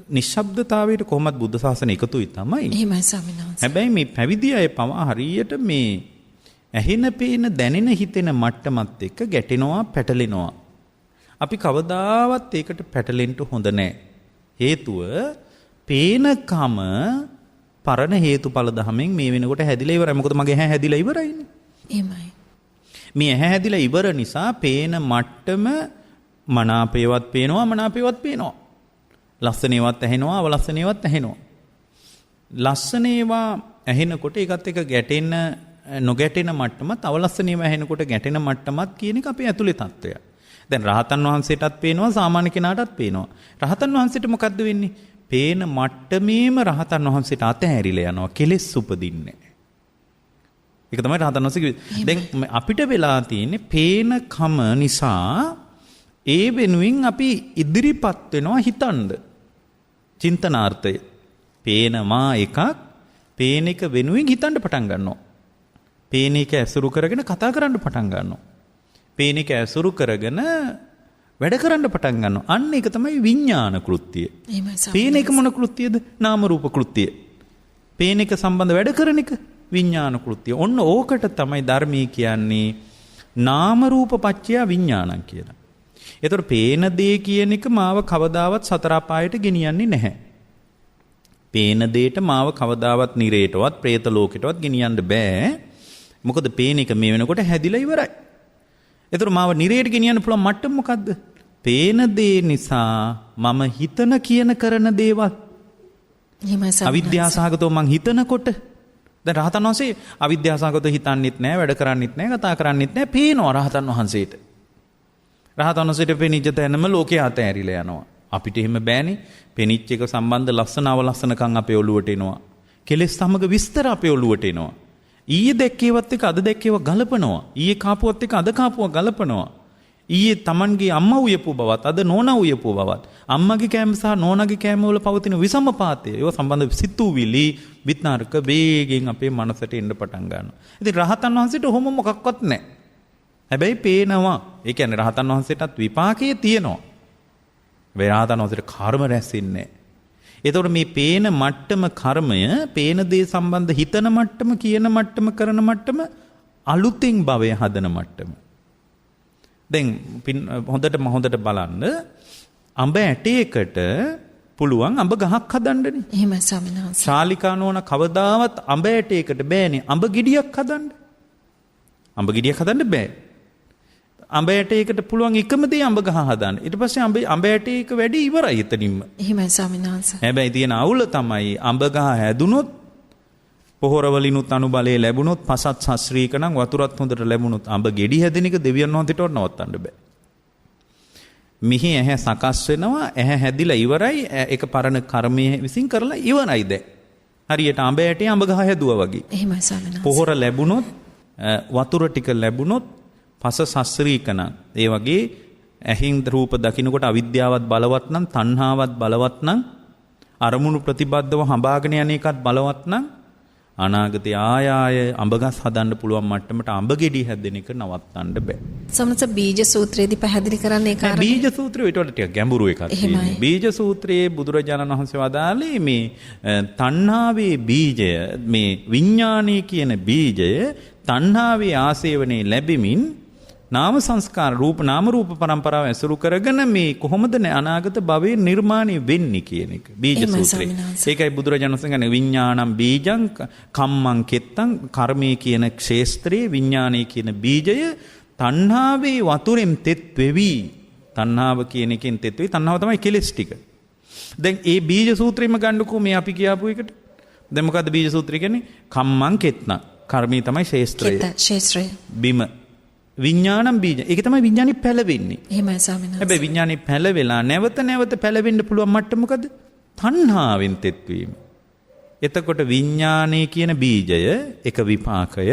නිශ්ශබ්දතාවයට කොහොමද බුද්ධ ශාසනය එකතුයි තමයි. එහෙමයි ස්වාමීන් වහන්සේ. හැබැයි මේ පැවිදි අය පවා හරියට මේ ඇහෙන පේන දැනෙන හිතෙන මට්ටමත් එක්ක ගැටෙනවා, පැටලෙනවා. අපි කවදාවත් ඒකට පැටලෙන්න හොඳ නැහැ. හේතුව පේනකම පරණ හේතුඵල ධමෙන් මේ වෙනකොට හැදිලා ඉවරයි. මොකද මගේ ඇහැ හැදිලා ඉවරයිනේ. එහෙමයි. මේ ඇහැ හැදිලා ඉවර නිසා පේන මට්ටම මනාපේවත් පේනවා මනාපේවත් පේනවා. ලස්සනේවත් ඇහෙනවා අවලස්සනේවත් ඇහෙනවා. ලස්සන ඒවා ඇහෙනකොට ඒකත් එක ගැටෙන්න නොගැටෙන මට්ටමත් අවලස්සන ඒවා ඇහෙනකොට ගැටෙන මට්ටමත් කියන එක අපේ ඇතුලේ තත්ත්වය. දැන් රහතන් වහන්සේටත් පේනවා සාමාන්‍ය කෙනාටත් පේනවා. රහතන් වහන්සේට මොකද්ද වෙන්නේ? පේන මට්ටමේම රහතන් වහන්සේට අතහැරිලා යනවා. කෙලෙස් උපදින්නේ. ඒක තමයි රහතන් වහන්සේ කිව්වේ. දැන් අපිට වෙලා තියෙන්නේ පේන කම නිසා ඒ වෙනුවෙන් අපි ඉදිරිපත් වෙනවා හිතන්න. චින්තනාර්ථය. පේනවා එකක් පේන එක වෙනුවෙන් හිතන්න පටන් ගන්නවා. පේන එක ඇසුරු කරගෙන කතා කරන්න පටන් ගන්නවා. පේන එක ඇසුරු කරගෙන වැඩ කරන්න පටන් ගන්නවා. අන්න ඒක තමයි විඥාන කෘත්‍යය. පේන එක මොන කෘත්‍යයද? නාම රූප කෘත්‍යය. පේන එක සම්බන්ධ වැඩ කරන එක විඥාන කෘත්‍යය. ඔන්න ඕකට තමයි ධර්මී කියන්නේ නාම රූප පත්‍ය විඥානං කියලා. ඒතර පේන දේ කියන එක මාව කවදාවත් සතර අපායට ගෙනියන්නේ නැහැ. පේන දෙයට මාව කවදාවත් නිරේටවත් പ്രേත ලෝකෙටවත් ගෙනියන්න බෑ. මොකද පේන එක මේ වෙනකොට හැදිලා ඉවරයි. ඒතර මාව නිරේට ගෙනියන්න පුළුවන් මට්ටම මොකද්ද? පේන දේ නිසා මම හිතන කියන කරන දේවල්. අවිද්‍යාසහගතව මං හිතනකොට දැන් රහතන් වහන්සේ අවිද්‍යාසහගතව හිතන්නෙත් නෑ, වැඩ කරන්නෙත් නෑ, කතා කරන්නෙත් නෑ. පේනවා රහතන් වහන්සේට. රහතන් වහන්සේට පෙනිච්ච තැනම ලෝකේ අතෑරිලා යනවා. අපිට එහෙම බෑනේ. පෙනිච්ච එක සම්බන්ධ ලස්සන අවලස්සනකම් අපේ ඔළුවට එනවා. කෙලෙස් සමග විස්තර අපේ ඔළුවට එනවා. ඊයේ දැක්කේවත් එක අද දැක්කේව ගලපනවා. ඊයේ කාපුවත් එක අද කාපුව ගලපනවා. ඊයේ Tamanගේ අම්මා උයපු බවත් අද නෝනා උයපු බවත් අම්මගේ කෑම සහ නෝනාගේ කෑම වල පවතින විසමපාතය ඒව සම්බන්ධ සිතුවිලි විතර්ක වේගෙන් අපේ මනසට එන්න පටන් ගන්නවා. ඉතින් රහතන් වහන්සේට ඔහොම මොකක්වත් නැහැ. හැබැයි පේනවා. ඒ කියන්නේ රහතන් වහන්සේටත් විපාකයේ තියෙනවා. රහතන් වහන්සේට කර්ම රැස්ෙන්නේ නැහැ. එතකොට මේ පේන මට්ටම කර්මය, පේන දේ සම්බන්ධ හිතන මට්ටම, කියන මට්ටම, කරන මට්ටම අලුතෙන් භවය හදන මට්ටම. දැන් හොඳට බලන්න අඹ ඇටයකට පුළුවන් අඹ ගහක් හදන්නනේ. එහෙමයි ස්වාමීන් වහන්සේ. ශාලිකා නෝන කවදාවත් අඹ ඇටයකට බෑනේ අඹ ගෙඩියක් හදන්න. අඹ ගෙඩියක් හදන්න බෑ. අඹ ඇටයකට පුළුවන් එකම දේ අඹ ගහ හදන්න. ඊට පස්සේ අඹ ඇටයක වැඩි ඉවරයි එතනින්ම. එහෙමයි ස්වාමීන් වහන්සේ. හැබැයි තියෙන අවුල තමයි අඹ ගහ හැදුනොත් පොහොර වලිනුත් අනුබලයේ ලැබුණොත් පසත් ශාස්ත්‍රීක නම් වතුරත් හොඳට ලැබුණොත් අඹ ගෙඩි හැදෙන එක දෙවියන් වහන්සේට නවත්තන්න බෑ. මිහි ඇහැ සකස් වෙනවා, ඇහැ හැදිලා ඉවරයි, ඒක පරණ කර්මයේ විසින් කරලා ඉවරයි දැන්. හරියට අඹ ඇටේ අඹ ගහ හැදුවා වගේ. එහෙමයි ස්වාමීන් වහන්සේ. පොහොර ලැබුණොත් වතුර ටික ලැබුණොත් පස ශාස්ත්‍රීක නම් ඒ වගේ ඇහින් රූප දකින්නකොට අවිද්‍යාවත් බලවත් නම්, තණ්හාවත් බලවත් නම්, අරමුණු ප්‍රතිබද්ධව හඹාගෙන යන එකත් බලවත් නම් අනාගතේ ආය අඹගස් හදන්න පුළුවන් මට්ටමට අඹ ගෙඩි හැදෙන එක නවත්තන්න බෑ. සමහරවිට බීජ සූත්‍රයේදී පැහැදිලි කරන්නේ ඒ කාරණේ. බීජ සූත්‍රය ඊට වඩා ටිකක් ගැඹුරු එකක් තියෙනවා. බීජ සූත්‍රයේ බුදුරජාණන් වහන්සේ වදාළේ මේ තණ්හාවේ බීජය, මේ විඥානයේ කියන බීජය තණ්හාවේ ආසේවනේ ලැබෙමින් නාම සංස්කාර රූප නාම රූප පරම්පරාව ඇසුරු කරගෙන මේ කොහොමද අනාගත භවයේ නිර්මාණය වෙන්නේ කියන එක බීජ සූත්‍රය. ඒකයි බුදුරජාණන් වහන්සේ කියන්නේ විඥානම් බීජං කම්මං කෙත්තං කර්මයේ කියන ක්ෂේත්‍රයේ විඥානයේ කියන බීජය තණ්හාවේ වතුරෙන් තෙත් වෙවි. තණ්හාව කියන එකෙන් තෙත් වෙවි. තණ්හාව තමයි කෙලෙස් ටික. දැන් ඒ බීජ සූත්‍රෙම ගන්නකෝ මේ අපි කියාපු එකට. දැන් මොකද්ද බීජ සූත්‍රය කියන්නේ? කම්මං කෙත්තං කර්මයේ තමයි ක්ෂේත්‍රය. ක්ෂේත්‍රය. බිම විඥානම් බීජ. ඒක තමයි විඥානේ පැලවෙන්නේ. එහෙමයි ස්වාමීන් වහන්සේ. හැබැයි විඥානේ පැලවෙලා නැවත පැලවෙන්න පුළුවන් මට්ටම මොකද? තණ්හාවෙන් තෙත් වීම. එතකොට විඥානේ කියන බීජය එක විපාකය